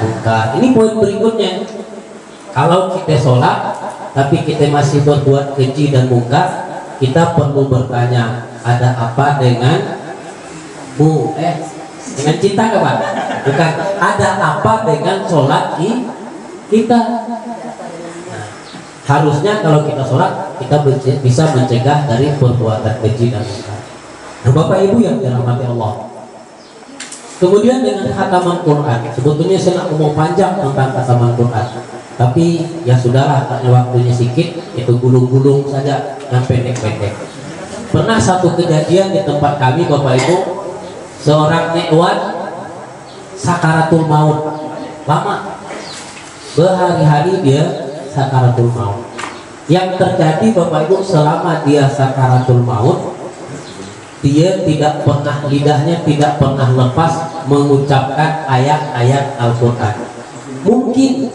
munkar. Ini poin berikutnya. Kalau kita sholat tapi kita masih berbuat keji dan munkar, kita perlu bertanya, ada apa dengan dengan cinta kawan? Bukan, ada apa dengan sholat kita? Nah, harusnya kalau kita sholat kita bisa mencegah dari perbuatan keji dan munkar. Nah, Bapak Ibu yang dirahmati Allah. Kemudian dengan khataman Quran, sebetulnya saya nak ngomong panjang tentang khataman Quran, tapi ya sudahlah, karena waktunya sedikit, itu gulung-gulung saja yang pendek-pendek. Pernah satu kejadian di tempat kami, Bapak Ibu, seorang nekwan sakaratul maut, lama, berhari-hari dia sakaratul maut. Yang terjadi, Bapak Ibu, selama dia sakaratul maut, dia tidak pernah, lidahnya tidak pernah lepas mengucapkan ayat-ayat Al-Quran. Mungkin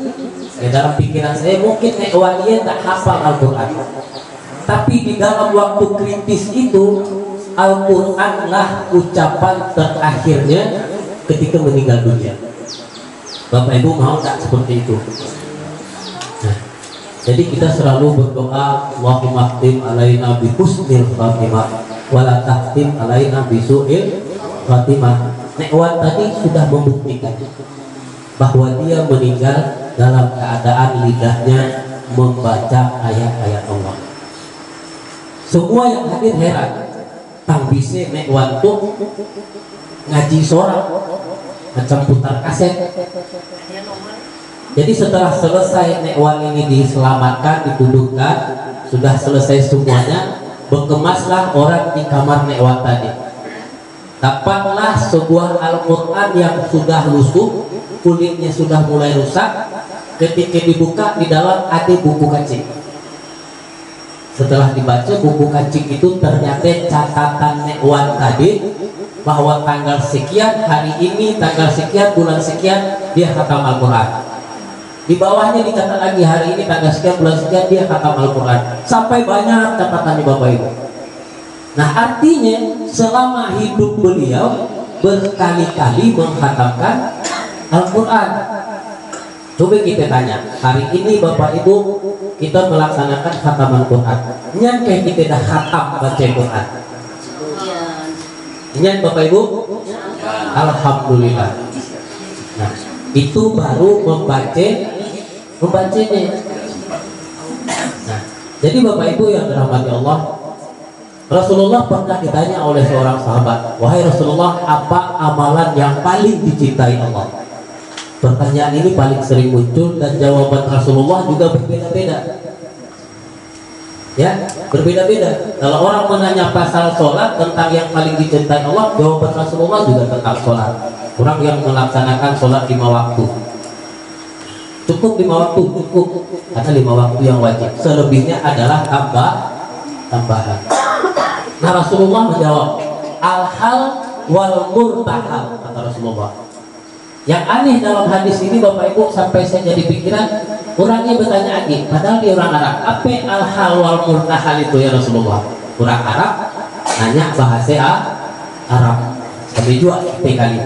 ya, dalam pikiran saya mungkin nekwan dia tak hafal Al-Quran, tapi di dalam waktu kritis itu Al-Quran lah ucapan terakhirnya ketika meninggal dunia. Bapak Ibu mau tak seperti itu? Nah, jadi kita selalu berdoa, Allahumma khtim alaina bi husnil khatimah wala tahtim alaina bisu'il khatimah. Nekwan tadi sudah membuktikan bahwa dia meninggal dalam keadaan lidahnya membaca ayat-ayat Allah. Semua yang hadir heran, tang bise nekwan tuh ngaji sorak macam putar kaset. Jadi setelah selesai nekwan ini diselamatkan, didudukkan, sudah selesai semuanya, berkemaslah orang di kamar nekwan tadi. Dapatlah sebuah Al-Quran yang sudah lusuh, kulitnya sudah mulai rusak. Ketika dibuka, di dalam ada buku kacing. Setelah dibaca buku kacing itu, ternyata catatan nekwan tadi bahwa tanggal sekian hari ini, tanggal sekian bulan sekian dia khatam Al-Quran. Di bawahnya dicatat lagi hari ini tanggal sekian bulan sekian dia khatam Al-Quran. Sampai banyak catatannya Bapak Ibu. Nah, artinya selama hidup beliau berkali-kali mengkhatamkan Al-Quran. Coba kita tanya, hari ini Bapak Ibu kita melaksanakan khataman Quran. Nyan kayak kita dah khatam baca Quran. Nyan Bapak Ibu? Alhamdulillah. Nah, itu baru membacanya. Nah, jadi Bapak Ibu yang dirahmati Allah, Rasulullah pernah ditanya oleh seorang sahabat, wahai Rasulullah, apa amalan yang paling dicintai Allah? Pertanyaan ini paling sering muncul dan jawaban Rasulullah juga berbeda-beda. Ya, berbeda-beda. Kalau orang menanya pasal sholat tentang yang paling dicintai Allah, jawaban Rasulullah juga tentang sholat. Orang yang melaksanakan sholat 5 waktu. Cukup 5 waktu, cukup. Karena 5 waktu yang wajib. Selebihnya adalah tambahan. Nah, Rasulullah menjawab, al-hal wal murtahal, kata Rasulullah. Yang aneh dalam hadis ini Bapak Ibu, sampai saya jadi pikiran, orangnya bertanya lagi, padahal dia orang Arab, apa al-hal wal murtahal itu ya Rasulullah? Orang Arab nanya bahasa Arab, tapi juga kali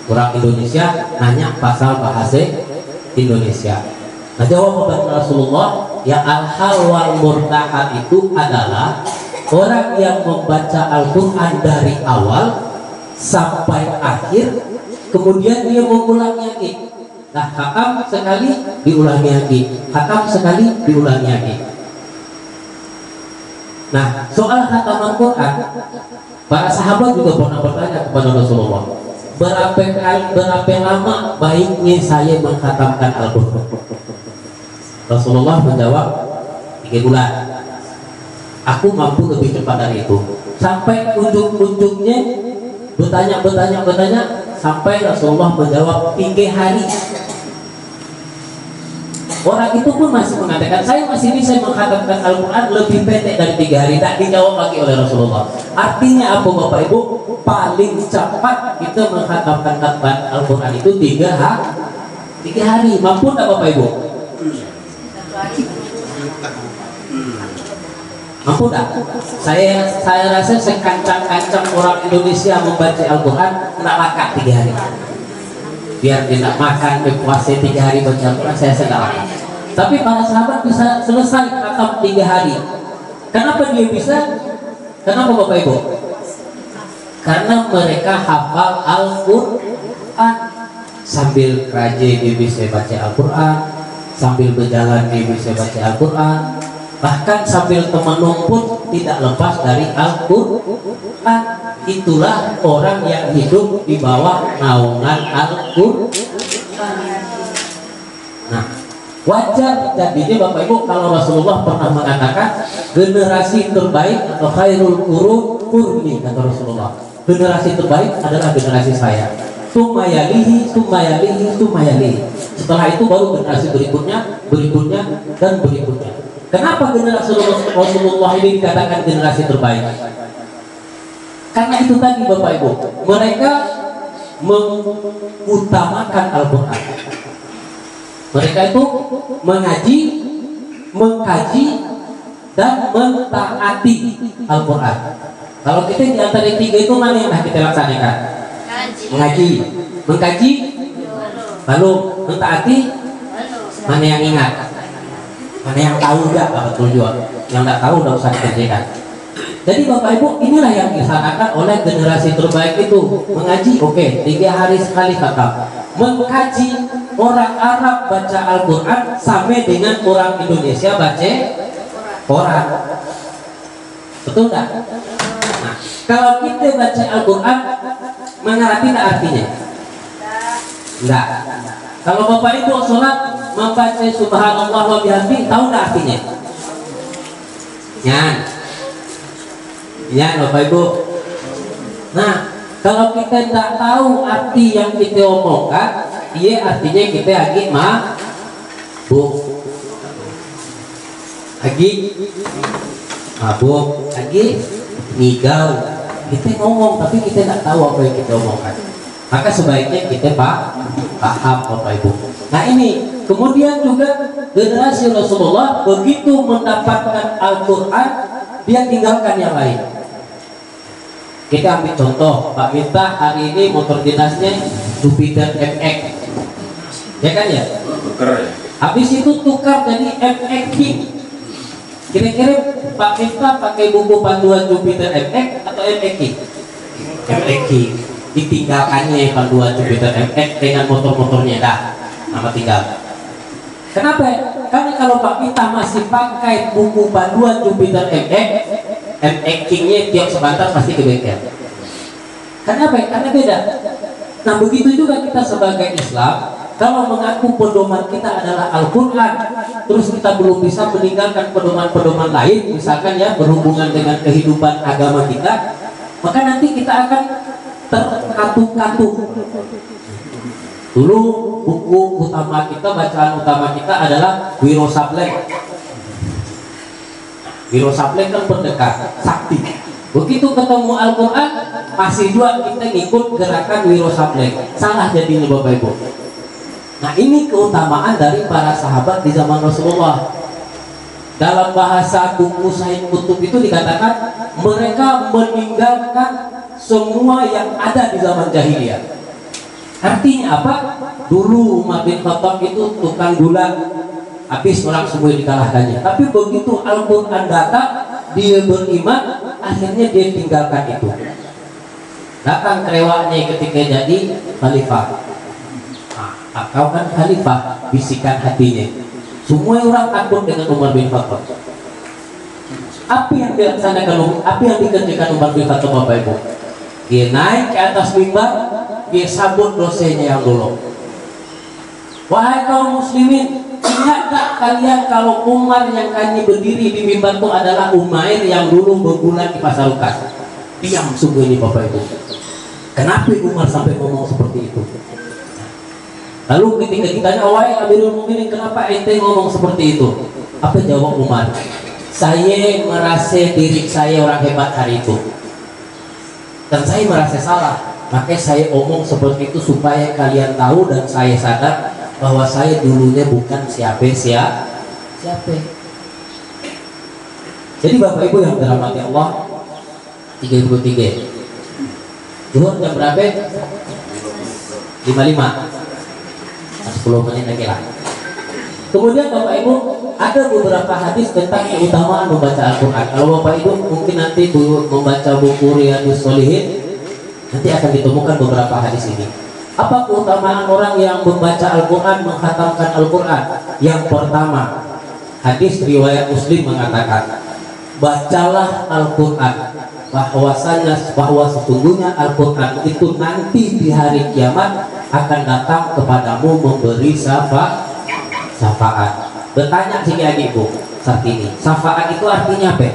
orang Indonesia nanya pasal bahasa Indonesia. Nah, jawaban Rasulullah, ya al-hal wal murtahal itu adalah orang yang membaca Al-Quran dari awal sampai akhir, kemudian dia mengulangi lagi. Nah, khatam sekali diulangi lagi, khatam sekali diulangi lagi. Nah, soal khataman Quran, para sahabat juga pernah bertanya kepada Rasulullah, berapa lama baiknya saya mengkhatamkan Al-Quran? Rasulullah menjawab, 3 bulan. Aku mampu lebih cepat dari itu. Sampai ujung-ujungnya bertanya, sampai Rasulullah menjawab 3 hari. Orang itu pun masih mengatakan, saya masih bisa mengkhatamkan Al-Quran lebih pendek dari 3 hari. Tak dijawab lagi oleh Rasulullah. Artinya apa Bapak Ibu? Paling cepat kita mengkhatamkan Al-Quran itu 3 hari. Mampu tak Bapak Ibu? Mampu tak? Saya rasa sekancang-kancang orang Indonesia membaca Al-Quran kena makan 3 hari. Biar tidak makan puasa 3 hari baca Al-Quran, saya sedang makan. Tapi para sahabat bisa selesai khatam 3 hari. Kenapa dia bisa? Kenapa Bapak Ibu? Karena mereka hafal Al-Quran. Sambil kerja dia bisa baca Al-Quran, sambil berjalan dia bisa baca Al-Quran, bahkan sambil temenung pun tidak lepas dari Al-Quran. Itulah orang yang hidup di bawah naungan Al-Quran. Nah, wajar jadinya Bapak Ibu kalau Rasulullah pernah mengatakan generasi terbaik atau khairul quruni, kata Rasulullah, generasi terbaik adalah generasi saya. Sumayalihi. Setelah itu baru generasi berikutnya dan berikutnya. Kenapa generasi Rasulullah ini dikatakan generasi terbaik? Karena itu tadi Bapak Ibu, mereka mengutamakan Al-Quran. Mereka itu mengaji, mengkaji, dan mentaati Al-Quran. Kalau kita di antara 3 itu mana yang kita laksanakan? Mengaji, mengkaji, lalu mentaati, mana yang ingat? Mana yang tahu enggak? Betul juga. Yang enggak tahu enggak usah dikerjakan. Jadi Bapak Ibu, inilah yang dilaksanakan oleh generasi terbaik itu. Mengaji, oke, 3 hari sekali khatam. Mengkaji, orang Arab baca Al-Quran sama dengan orang Indonesia baca Quran. Betul enggak? Nah, kalau kita baca Al-Quran, mengerti enggak artinya? Enggak. Kalau Bapak Ibu sholat membaca subhanallah wa bihamdi, tahu enggak artinya? Ya Bapak Ibu. Nah, kalau kita tidak tahu arti yang kita omongkan, iya artinya kita lagi mabuk, lagi ngigau. Kita ngomong tapi kita tidak tahu apa yang kita omongkan. Maka sebaiknya kita paham Bapak Ibu. Nah ini kemudian juga generasi Rasulullah begitu mendapatkan Al-Quran, dia tinggalkan yang lain. Kita ambil contoh, Pak Miftah hari ini motor dinasnya Jupiter MX, ya kan ya? Habis itu tukar jadi MX King. Kira-kira Pak Miftah pakai buku panduan Jupiter MX atau MX King? MX King. Ditinggalkannya panduan Jupiter MX dengan motor-motornya dah, nama tinggal. Kenapa? Karena kalau Pak Miftah masih pakai buku panduan Jupiter MX King-nya tiap sebentar pasti ke bengkel. Kenapa? Karena beda. Nah begitu juga kita sebagai Islam, kalau mengaku pedoman kita adalah Al-Quran, terus kita belum bisa meninggalkan pedoman-pedoman lain, misalkan ya berhubungan dengan kehidupan agama kita, maka nanti kita akan terkatup-katup. Dulu buku utama kita, bacaan utama kita adalah Wiro Sableng. Wiro Sableng kan pendekar sakti. Begitu ketemu Al-Quran, masih juga kita ngikut gerakan Wiro Sableng. Salah jadinya Bapak Ibu. Nah ini keutamaan dari para sahabat di zaman Rasulullah. Dalam bahasa buku Said Kutub itu dikatakan mereka meninggalkan semua yang ada di zaman jahiliyah. Artinya apa? Dulu Umar bin Khattab itu tukang gula, habis orang semua dikalahkannya. Tapi begitu Al-Quran datang, dia beriman, akhirnya dia tinggalkan itu. Datang kerewaknya ketika jadi khalifah. Nah, kau kan khalifah, bisikan hatinya. Semua orang takut dengan Umar bin Khattab. Apa yang dilaksanakan, apa yang dikerjakan Umar bin Khattab Bapak Ibu? Dia naik ke atas mimbar, dia sabut dosanya yang dulu. Wahai kaum muslimin, ingat tak kalian kalau Umar yang kami berdiri di mimbar itu adalah Umair yang dulu berbulan di Pasar Lukas. Diam sungguh ini Bapak Ibu. Kenapa Umar sampai ngomong seperti itu? Lalu ketika ditanya, wahai Amirul Mukminin, kenapa ente ngomong seperti itu? Apa jawab Umar? Saya merasa diri saya orang hebat hari itu, dan saya merasa salah, makanya saya omong seperti itu supaya kalian tahu dan saya sadar bahwa saya dulunya bukan siapa. Jadi Bapak Ibu yang dirahmati Allah, 33 Zuhur jam berapa? 55 10 menit lagi lah. Kemudian Bapak Ibu, ada beberapa hadis tentang keutamaan membaca Al-Quran. Kalau Bapak Ibu mungkin nanti membaca buku Riyadhus Shalihin, nanti akan ditemukan beberapa hadis ini. Apa keutamaan orang yang membaca Al-Quran, menghatamkan Al-Quran? Yang pertama, hadis riwayat Muslim mengatakan, bacalah Al-Quran, bahwa sesungguhnya Al-Quran itu nanti di hari kiamat akan datang kepadamu memberi syafaat. Bertanya sih ibu saat ini, syafaat itu artinya apa?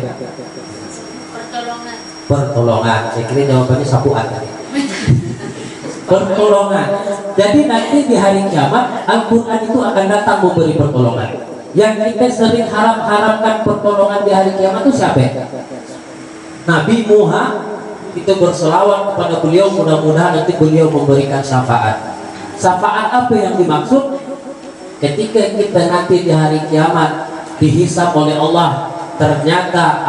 Pertolongan. Saya kira jawabannya sapuan tadi. Pertolongan. Jadi nanti di hari kiamat Al-Quran itu akan datang memberi pertolongan. Yang kita sering harap-harapkan pertolongan di hari kiamat itu siapa? Nabi Muhammad. Kita berselawat kepada beliau, mudah-mudahan nanti beliau memberikan syafaat. Syafaat apa yang dimaksud? Ketika kita nanti di hari kiamat dihisab oleh Allah, ternyata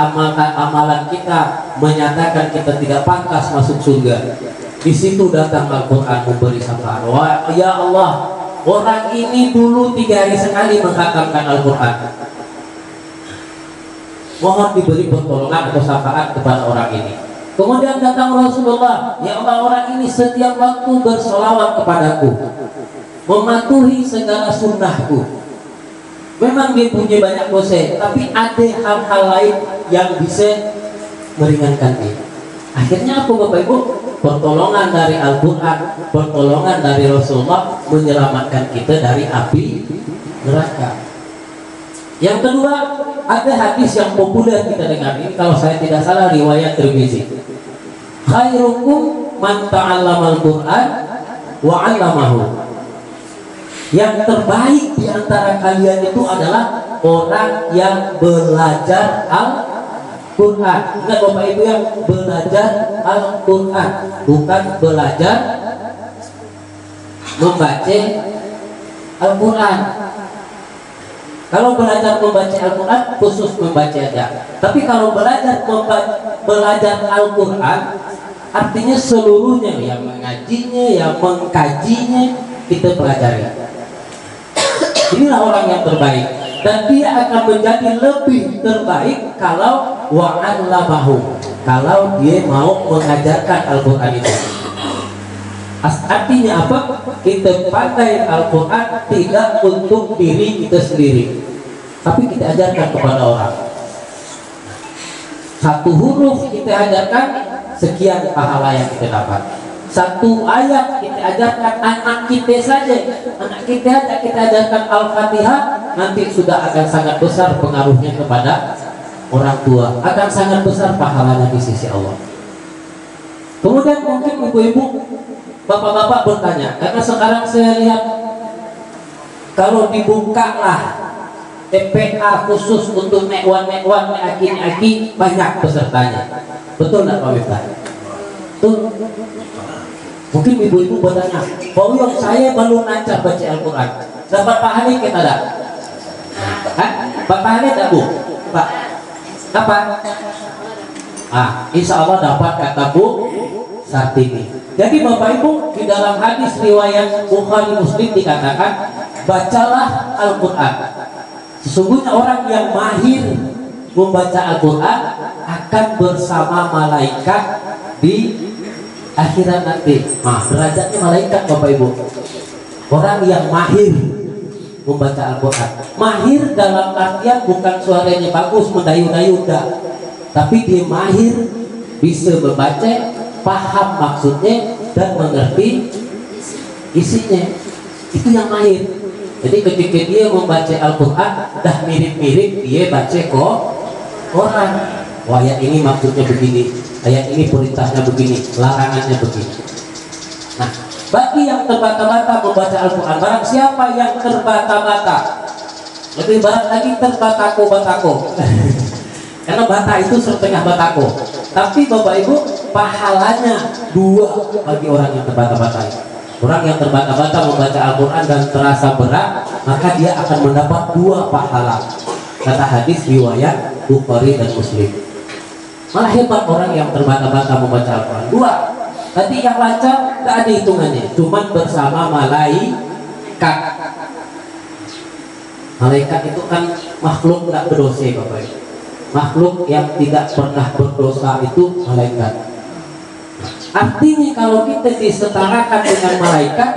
amalan kita menyatakan kita tidak pantas masuk surga. Di situ datang Al-Quran memberi syafaat. Wah, ya Allah, orang ini dulu 3 hari sekali menghatamkan Al-Quran. Mohon diberi pertolongan atau syafaat kepada orang ini. Kemudian datang Rasulullah, ya Allah, orang ini setiap waktu bersolawat kepadaku, mematuhi segala sunnahku. Memang dia punya banyak dosa, tapi ada hal-hal lain yang bisa meringankan dia. Akhirnya apa Bapak Ibu? Pertolongan dari Al-Quran, pertolongan dari Rasulullah menyelamatkan kita dari api neraka. Yang kedua, ada hadis yang populer kita dengar ini, kalau saya tidak salah riwayat Tirmizi. Khairukum man ta'allamal Qur'an wa 'allamahu. Yang terbaik di antara kalian itu adalah orang yang belajar Al-Quran. Ingat Bapak Ibu, yang belajar Al-Quran, bukan belajar membaca Al-Quran. Kalau belajar membaca Al-Quran khusus membaca aja. Tapi kalau belajar Al-Quran artinya seluruhnya, yang mengajinya, yang mengkajinya kita pelajari. Inilah orang yang terbaik, dan dia akan menjadi lebih terbaik kalau wa'allamahu, kalau dia mau mengajarkan Al-Quran itu. Artinya apa? Kita pakai Al-Quran tidak untuk diri kita sendiri, tapi kita ajarkan kepada orang. Satu huruf kita ajarkan, sekian pahala yang kita dapat. Satu ayat kita ajarkan anak kita saja, anak kita ajarkan Al-Fatihah, nanti sudah akan sangat besar pengaruhnya kepada orang tua, akan sangat besar pahalanya di sisi Allah. Kemudian mungkin ibu-ibu, bapak-bapak bertanya, karena sekarang saya lihat kalau dibukalah TPA khusus untuk nekwan, aki banyak pesertanya. Betul nggak Pak Miftah? Betul. Mungkin ibu-ibu bertanya, Pak Uyong, saya belum lancar baca Al-Quran, dapat pahala kita tak? Dapat pahala tak Bu? Pak? Dapat? Insya Allah dapat, kata Bu Sartini. Jadi Bapak Ibu, di dalam hadis riwayat Bukhari Muslim dikatakan, bacalah Al-Quran. Sesungguhnya orang yang mahir membaca Al-Quran akan bersama malaikat di akhirat nanti. Derajatnya malaikat Bapak Ibu. Orang yang mahir membaca Al-Quran. Mahir dalam artian bukan suaranya bagus, mendayu-dayu, enggak. Tapi dia mahir, bisa membaca, paham maksudnya, dan mengerti isinya. Itu yang mahir. Jadi ketika dia membaca Al-Quran, dah mirip-mirip dia baca kok orang. Wah, ayat ini maksudnya begini, ayat ini perintahnya begini, larangannya begini. Nah, bagi yang terbata-bata membaca Al-Quran, barang siapa yang terbata-bata, lebih barat lagi terbatako-batako. Karena bata itu setengah batako. Tapi Bapak Ibu, pahalanya 2 bagi orang yang terbata-bata. Orang yang terbata-bata membaca Al-Quran dan terasa berat, maka dia akan mendapat 2 pahala. Kata hadis riwayat Bukhari dan Muslim. Malah hebat orang yang terbata-bata membaca Al-Quran. 2, tadi yang lancar gak ada hitungannya, cuman bersama malaikat. Malaikat itu kan makhluk gak berdosa Bapak Ibu. Makhluk yang tidak pernah berdosa itu malaikat. Artinya kalau kita disetarakan dengan malaikat,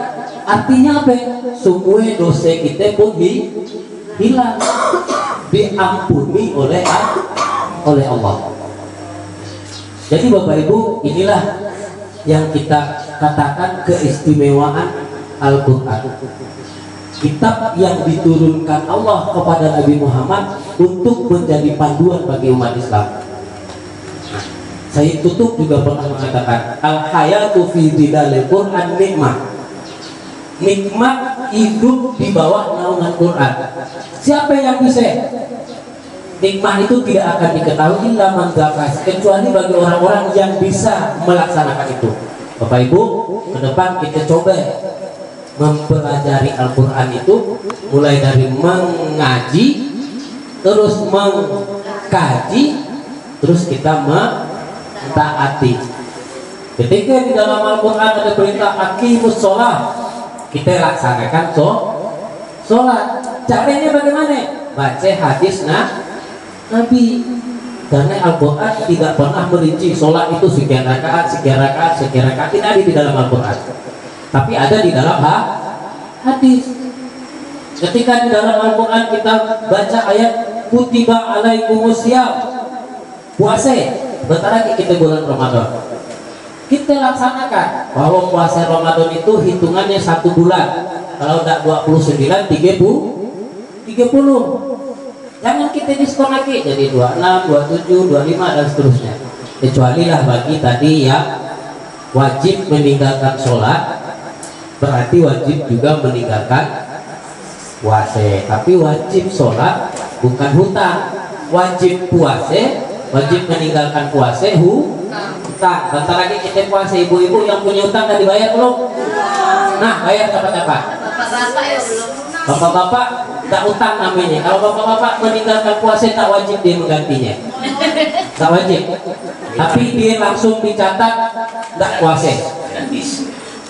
artinya apa? Semua dosa kita pun hilang, diampuni oleh Allah. Jadi Bapak Ibu, inilah yang kita katakan keistimewaan Al-Quran. Kitab yang diturunkan Allah kepada Nabi Muhammad untuk menjadi panduan bagi umat Islam. Saya tutup juga pernah mengatakan al-hayatu fi dhilal Quran nikmah. Nikmat hidup di bawah naungan Quran. Siapa yang bisa? Nikmat itu tidak akan diketahui illa man zakas, kecuali bagi orang-orang yang bisa melaksanakan itu. Bapak Ibu, ke depan kita coba mempelajari Al-Quran itu mulai dari mengaji, terus mengkaji, terus kita taati. Ketika di dalam Al-Quran ada perintah aqimus sholat, kita laksanakan sholat. Caranya bagaimana? Baca hadis Nabi. Karena Al-Quran tidak pernah merinci sholat itu sekian rakaat, sekian rakaat, sekian rakaat. Tidak ada di dalam Al-Quran, tapi ada di dalam hadis. Ketika di dalam Al-Quran kita baca ayat kutiba alaikumusiyam, puasa. Bentar lagi kita bulan Ramadan, kita laksanakan bahwa puasa Ramadan itu hitungannya 1 bulan. Kalau tidak 29, 30. Jangan kita diskon lagi jadi 26, 27, 25 dan seterusnya. Kecuali lah bagi tadi yang wajib meninggalkan sholat, berarti wajib juga meninggalkan puasa. Tapi wajib sholat bukan hutang. Wajib puasa, wajib meninggalkan puasa hutang. Bentar lagi kita puasa, ibu-ibu yang punya hutang tadi bayar belum? Nah, bayar siapa-siapa? Bapak-bapak ya belum. Bapak-bapak tak utang namanya. Kalau bapak-bapak meninggalkan puasa tak wajib dia menggantinya. Tak wajib. Tapi dia langsung dicatat tak puasa.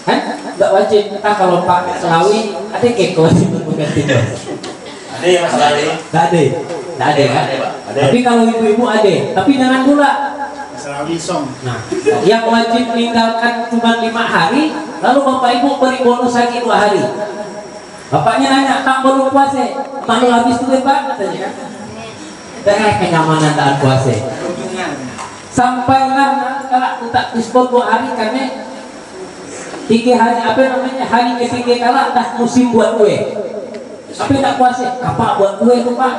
Kan? Tak wajib. Nah, kalau Pak Selawi ada wajib menggantinya. Ada ya Mas Selawi? Tak ada. Tak ada kan? Tapi kalau ibu-ibu ada. Tapi jangan pula. Selawi song. Nah, yang wajib meninggalkan cuma 5 hari, lalu bapak ibu beri bonus lagi 2 hari. Bapaknya nanya, tak belum puasa, malu habis tuh Pak, katanya. Dengan kenyamanan taat puasa. Sampailah kalau tak diskon 2 hari karena 3 hari apa namanya hari ketiga kala dah musim buat kue. Tapi tak puasa, apa buat kue tuh Pak?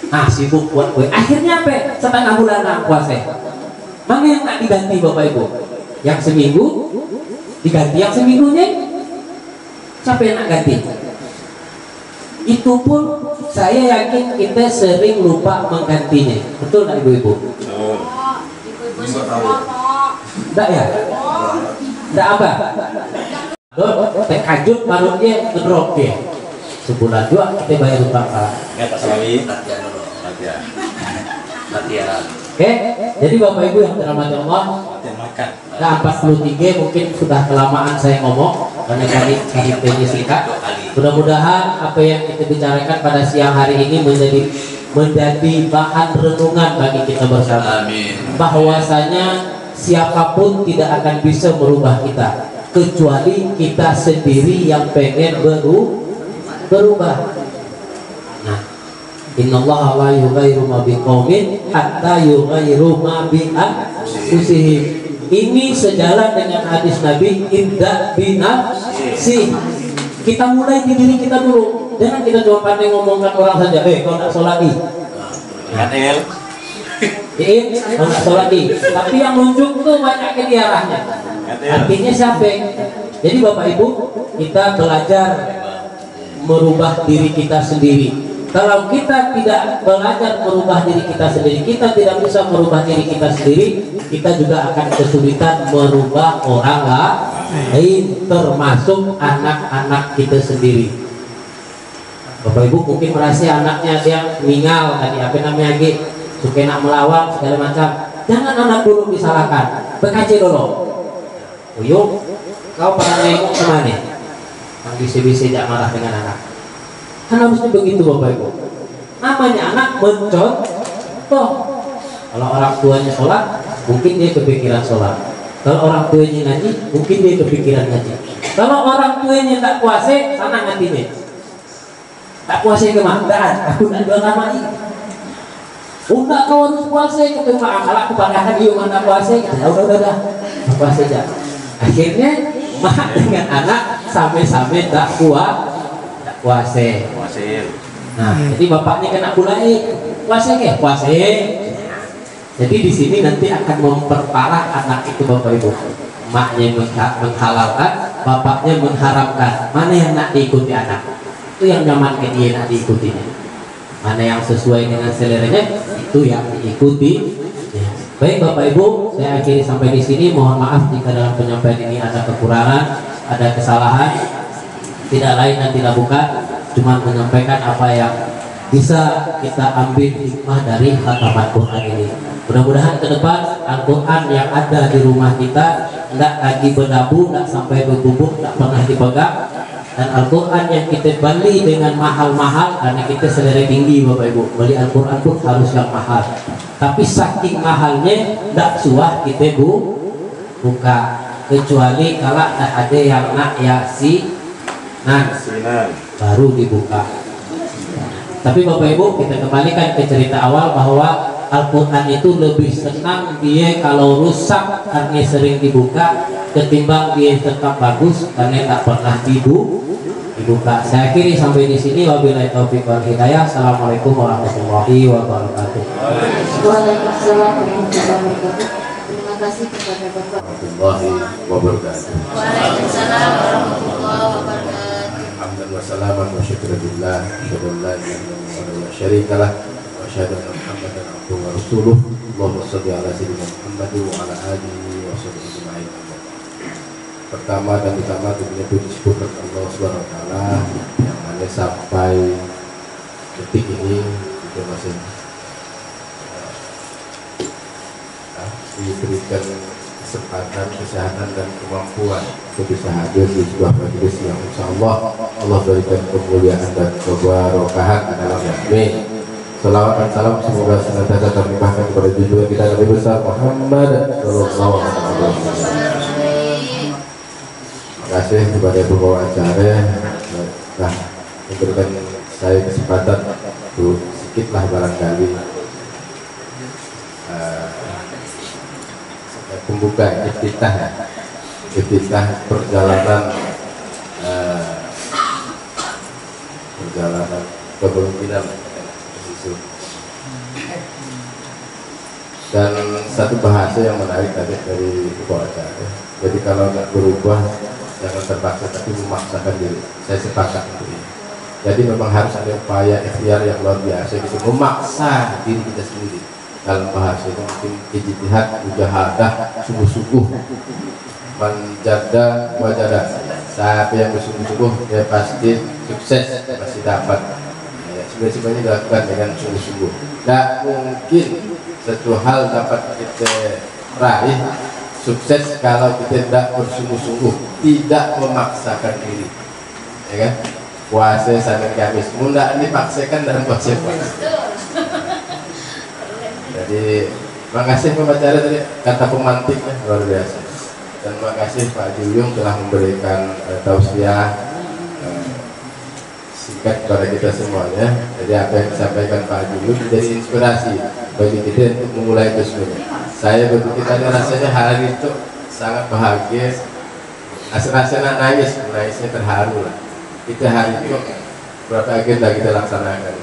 Ah sibuk buat kue. Akhirnya apa? Setengah bulan tak puasa. Mana yang tak diganti Bapak Ibu? Yang seminggu diganti, yang seminggunya siapa yang nak ganti? Itu pun saya yakin kita sering lupa menggantinya. Betul nggak ibu-ibu? Ibu-ibu semua kok. Enggak ya? Enggak apa? Terkajut baru dia ngedrop dia. Sebulan 2 kita bayar utang Pak. Ya Pak Selawi. Latihan dulu. Latihan. Latihan. Oke, jadi Bapak Ibu yang dirahmati Allah, Latihan makan. nah 43 mungkin sudah kelamaan saya ngomong karena tadi ini singkat. Mudah-mudahan apa yang kita bicarakan pada siang hari ini menjadi bahan renungan bagi kita bersama. Amin. Bahwasanya siapapun tidak akan bisa merubah kita kecuali kita sendiri yang pengen berubah. Nah, innallaha la yughayyiru ma biqaumin hatta yughayyiru ma bi anfusihim. Ini sejalan dengan hadis Nabi, ibda binafsi. Kita mulai di diri kita dulu. Jangan kita cuma pandai ngomongkan orang saja. Kau nak sholat di. Ngatel. Kau nak sholat di. Tapi yang nunjuk tuh banyak ke diarahnya. Artinya siapa? Jadi Bapak Ibu, kita belajar merubah diri kita sendiri. Kalau kita tidak belajar merubah diri kita sendiri, kita tidak bisa merubah diri kita sendiri, kita juga akan kesulitan merubah orang lain, termasuk anak-anak kita sendiri. Bapak Ibu mungkin merasa anaknya ada yang meninggal tadi, apa namanya lagi, suka nak melawan segala macam. Jangan anak dulu disalahkan, berkaji dulu. Uyuk, kau pernah nengok kemana? Yang bisa-bisa tidak marah dengan anak. Kan harusnya begitu Bapak Ibu. Namanya anak mencontoh. Kalau orang tuanya sholat, mungkin dia kepikiran sholat. Kalau orang tuanya ngaji, mungkin dia kepikiran ngaji. Kalau orang tuanya tak puasa, sana ngajinya. Tak puasa kemana? Aku nak jual nama ini. Udah kau harus puasa, ketemu akal aku padahal dia mana puasa. Udah, puasa aja. Akhirnya mak dengan anak sampai-sampai tak puasa. Nah, jadi bapaknya kena bulai, puasa ke? Puasa. Jadi di sini nanti akan memperparah anak itu Bapak Ibu. Maknya menghalalkan, bapaknya mengharamkan. Mana yang nak diikuti anak? Itu yang nyaman ke dia nak diikutinya. Mana yang sesuai dengan seleranya, itu yang diikuti. Ya. Baik Bapak Ibu, saya akhiri sampai di sini. Mohon maaf jika dalam penyampaian ini ada kekurangan, ada kesalahan. Tidak lain dan tidak bukan, cuma menyampaikan apa yang bisa kita ambil hikmah dari khataman Quran ini. Mudah-mudahan ke depan Al-Quran yang ada di rumah kita tidak lagi berdabu, tidak sampai berbubuk, tidak pernah dipegang. Dan Al-Quran yang kita beli dengan mahal-mahal, karena kita selera tinggi Bapak Ibu, beli Al-Quran pun harus yang mahal. Tapi saking mahalnya tidak suah kita buka, kecuali kalau tak ada yang nak yasinan baru dibuka. Tapi Bapak Ibu, kita kembalikan ke cerita awal bahwa Al-Quran itu lebih senang dia kalau rusak karena sering dibuka, ketimbang dia tetap bagus karena tak pernah dibuka. Saya akhiri sampai di sini. Wabillahi taufiq wal hidayah. Assalamualaikum warahmatullahi wabarakatuh. Waalaikumsalam warahmatullahi wabarakatuh. Terima kasih kepada Bapak warahmatullahi wabarakatuh. Waalaikumsalam warahmatullahi wabarakatuh. Hamdan wa salaman wa syukran lillah, asyhadu an la ilaha illallah wa syarika lah, wa asyhadu anna Muhammadan abduhu wa rasuluh. Allahumma shalli ala sayyidina Muhammad wa ala alihi wa sahbihi ajma'in. Pertama dan utama tentunya puji syukur Allah Subhanahu wa taala yang mana sampai detik ini kita masih diberikan kesempatan, kesehatan dan kemampuan untuk bisa hadir di sebuah majelis yang insyaallah Allah berikan kemuliaan dan keberkahan dalam yakni. Salawat dan salam semoga senantiasa terlimpahkan kepada junjungan kita Nabi besar Muhammad sallallahu alaihi wasallam. Terima kasih kepada pembawa acara telah memberikan saya kesempatan untuk sedikitlah barangkali pembuka iftitah perjalanan kepemimpinan dan satu bahasa yang menarik tadi dari pembawa acara. Jadi kalau nggak berubah jangan terpaksa tapi memaksakan diri. Saya sepakat untuk ini. Jadi memang harus ada upaya ikhtiar yang luar biasa gitu, memaksa diri kita sendiri. Dalam bahasa itu mungkin ijtihad, mujahadah, sungguh-sungguh, menjada wajadah. Siapa yang bersungguh-sungguh dia pasti sukses, pasti dapat. Ya, sebenarnya dilakukan dengan sungguh-sungguh. Tidak mungkin satu hal dapat kita raih sukses kalau kita tidak bersungguh-sungguh, tidak memaksakan diri, ya kan? Puasa Senin Kamis, mudah dipaksakan dalam puasa. Jadi, makasih pembicara tadi kata pemantiknya luar biasa. Dan makasih Pak Juyung telah memberikan tausiah singkat kepada kita semuanya. Jadi apa yang disampaikan Pak Juyung menjadi inspirasi bagi kita untuk memulai itu semuanya. Saya begitu tadi rasanya hari itu sangat bahagia, rasanya nangisnya terharu lah. Kita hari itu berapa agenda kita laksanakan,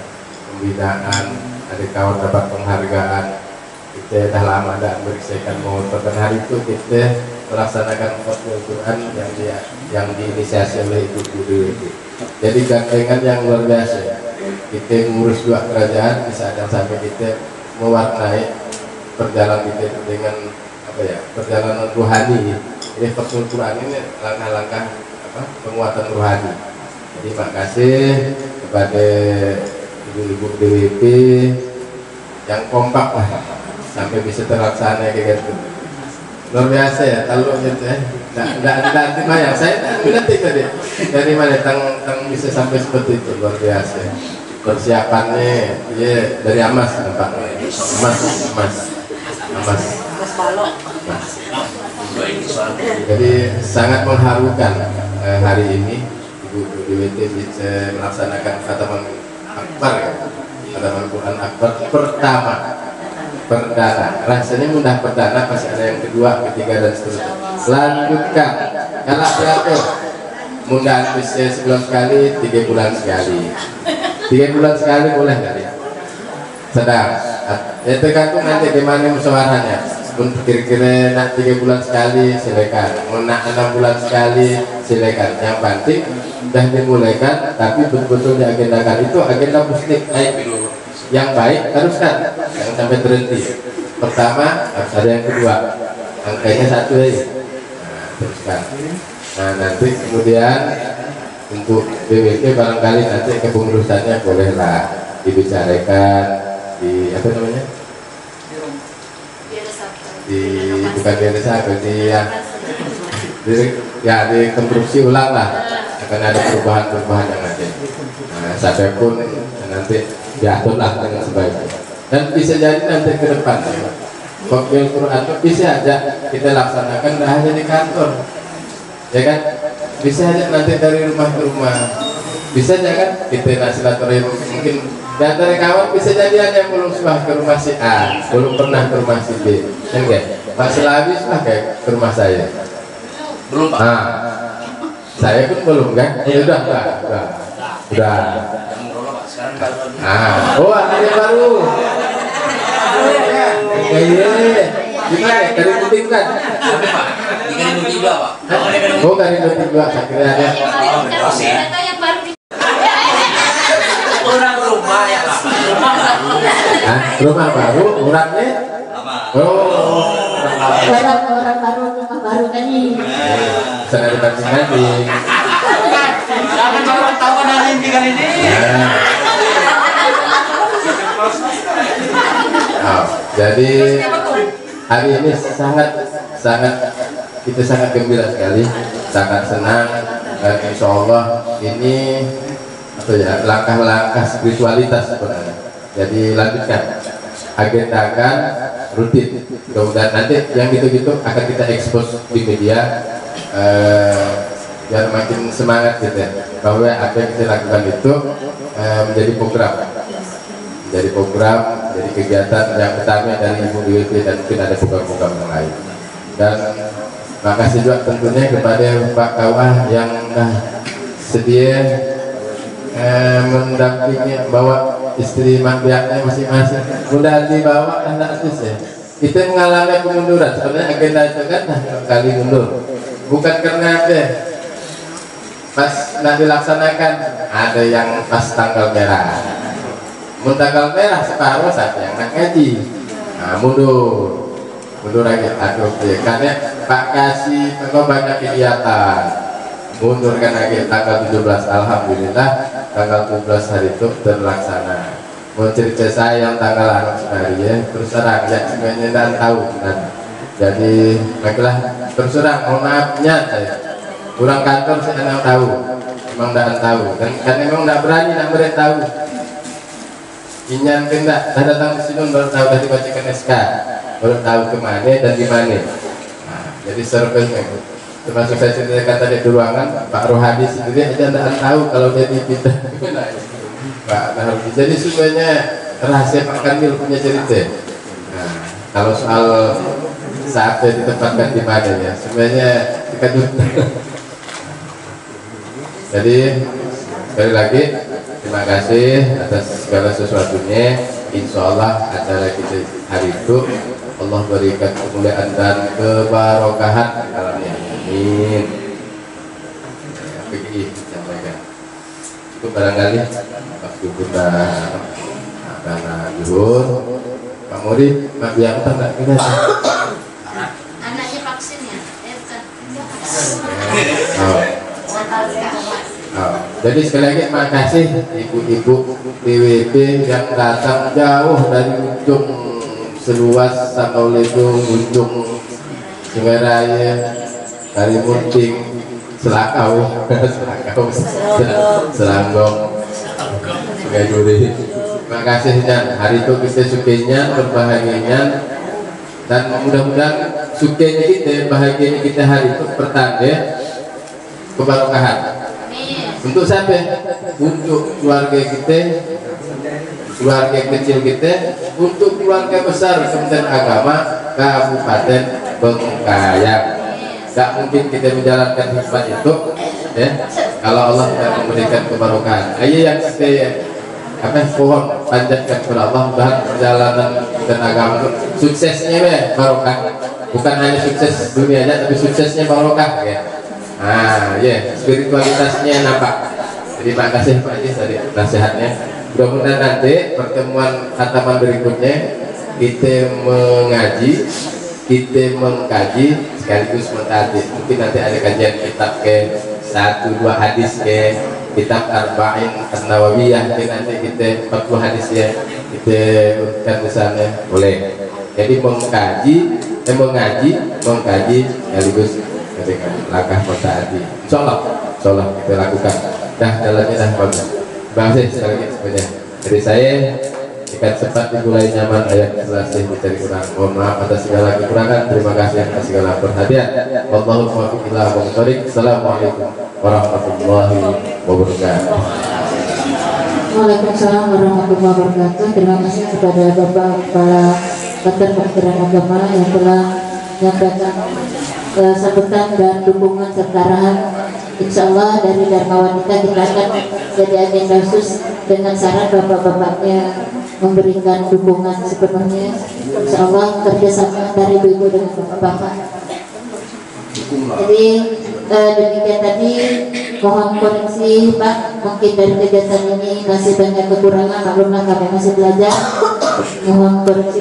pembinaan, ada kawan dapat penghargaan, kita dah lama tidak meriksakan motor, dan hari itu kita melaksanakan khotbah Quran yang diinisiasi oleh Ibu Guru itu. Jadi gandengan yang luar biasa. Kita ngurus dua kerajaan, di saat yang sampai kita mewarnai perjalanan kita dengan apa ya, perjalanan rohani. Ini khotbah Quran ini langkah-langkah penguatan rohani. Jadi terima kasih kepada ibu-ibu DWP yang kompak lah sampai bisa terlaksana kayak gitu. Luar biasa ya kalau gitu ya. Nggak yang saya nanti tadi dari mana tang bisa sampai seperti itu, luar biasa. Persiapannya ya dari Amas Pak. Amas. Jadi sangat mengharukan hari ini Ibu DWT bisa melaksanakan khataman akbar ya. Khataman Quran akbar pertama perdana, rasanya mudah perdana, pasti ada yang kedua, ketiga dan seterusnya. Lanjutkan, kalau terakhir mudah bisa sebulan sekali, 3 bulan sekali, 3 bulan sekali boleh nggak ya? Sedang, ya tergantung nanti di mana musyawarahnya. Untuk kira-kira nak 3 bulan sekali silakan, mau nak 6 bulan sekali silakan. Yang penting sudah dimulaikan, tapi betul-betul diagendakan. Itu agenda muslim yang baik teruskan, jangan sampai berhenti. Pertama harus ada yang kedua, angkanya 1 aja. Nah, teruskan. Nah nanti kemudian untuk BWT barangkali nanti kepengurusannya bolehlah dibicarakan di apa namanya? Bukan di desa, di konstruksi ulang lah, akan ada perubahan-perubahan yang ada. Nah, sampai pun nanti diaturlah dengan sebaiknya. Dan bisa jadi nanti ke depan Kokpil Quran bisa aja kita laksanakan tidak hanya di kantor, ya kan? Bisa aja nanti dari rumah ke rumah, bisa aja kan kita silaturahim mungkin. Dan dari kawan bisa jadi ada yang belum suah ke rumah si A, belum pernah ke rumah si B, kan masih habis lah kayak ke rumah saya. Belum Pak. Nah, saya pun belum kan? Ya udah. Oh ada yang baru. Gimana? Dari Puting kan? Ikan itu 3 Pak. Oh dari Puting 2, saya kira ada. Orang rumah ya Pak. Rumah baru, orangnya? Oh. Orang baru, rumah baru kan ini. Sana dibanding-banding. Jangan cuma tahu dari ikan ini. Jadi hari ini kita sangat gembira sekali, sangat senang, dan insya Allah ini langkah-langkah spiritualitas sebenarnya. Jadi lanjutkan, agendakan rutin. Mudah-mudahan nanti yang gitu-gitu akan kita ekspos di media, biar makin semangat gitu ya, bahwa apa yang kita lakukan itu menjadi program, jadi kegiatan yang utama dari Ibu DWT, dan mungkin ada program-program yang lain. Dan makasih juga tentunya kepada Pak Kawah yang sedia mendampingi, bawa istri pihaknya masing-masing, mudah dibawa anak ya. Kita mengalami kemunduran, sebenarnya agenda itu kan kali mundur, bukan karena apa pas nak dilaksanakan ada yang pas tanggal merah, tanggal merah separuh saja yang nak ngaji, nah mundur lagi, karena Pak kasih engkau banyak kegiatan, mundurkan lagi tanggal 17. Alhamdulillah tanggal 17 hari itu terlaksana. Mau cerita saya yang tanggal hari ya, terus terang ya sebenarnya dan tahu kan. Jadi baiklah terus terang, mohon maafnya saya kurang kantor, saya tidak tahu, memang tidak tahu, dan karena memang tidak berani nak beritahu. Inyan kendak, dah datang ke sini baru tahu, dah dibacakan SK, baru tahu kemana dan di mana. Nah, jadi surveinya termasuk saya ceritakan tadi di ruangan, Pak Rohadi sendiri aja tidak tahu kalau dia dipindah Pak Rohadi. Jadi semuanya rahasia Pak Kamil punya cerita. Nah, kalau soal saatnya ditempatkan di mana ya, semuanya kita juga. Jadi sekali lagi terima kasih atas segala sesuatunya. Insya Allah acara kita hari itu Allah berikan kemuliaan dan kebarokahan dalamnya. Amin. Begini sampaikan. Itu barangkali waktu kita karena zuhur, Pak Muri, Pak Biang tak kita. Anaknya vaksin ya? Jadi sekali lagi makasih ibu-ibu DWP yang datang jauh dari ujung seluas Sakaulidung, ujung Sungai Raya, dari Munting, Selakau, Selanggong, Sungai Duri. Terima kasih dan hari itu kita sukenya, berbahagianya, dan mudah-mudahan sukenya kita, bahagianya kita hari itu pertanda keberkahan. Untuk siapa? Untuk keluarga kita, keluarga kecil kita, untuk keluarga besar Kementerian Agama Kabupaten Bengkayang. Tidak mungkin kita menjalankan hikmat itu, ya, kalau Allah tidak memberikan keberkahan. Ayo yang kita pohon panjatkan kepada Allah dan perjalanan dan agama itu suksesnya ya barokah, bukan hanya sukses dunianya tapi suksesnya barokah ya. Ya, spiritualitasnya nampak. Terima kasih Pak Haji tadi nasihatnya. Mudah-mudahan nanti pertemuan khataman berikutnya kita mengaji, kita mengkaji sekaligus mentadid. Mungkin nanti ada kajian kitab ke 1-2 hadis ke kitab Arba'in An-Nawawiyah, nanti kita 40 hadis ya kita urutkan di sana boleh. Jadi mengaji sekaligus ketika langkah mentaati. Insyaallah kita lakukan. Dah jalannya dah bagus. Terima kasih sekali lagi semuanya. Dari saya ikan cepat dimulai nyaman ayat selesai mencari kurang. Mohon maaf atas segala kekurangan. Terima kasih atas segala perhatian. Wallahul muwaffiq ila aqwamit thoriq. Assalamualaikum warahmatullahi wabarakatuh. Waalaikumsalam warahmatullahi wabarakatuh. Terima kasih kepada Bapak Kepala Kantor Kementerian Agama yang telah menyampaikan sambutan dan dukungan serta arahan. Insya Allah dari Dharma Wanita kita akan jadi agenda khusus dengan syarat bapak-bapaknya memberikan dukungan sepenuhnya. Insya Allah kerjasama dari ibu-ibu dengan bapak-bapak. Jadi demikian tadi, mohon koreksi Pak, mungkin dari kegiatan ini masih banyak kekurangan, maklumlah kami masih belajar, mohon koreksi.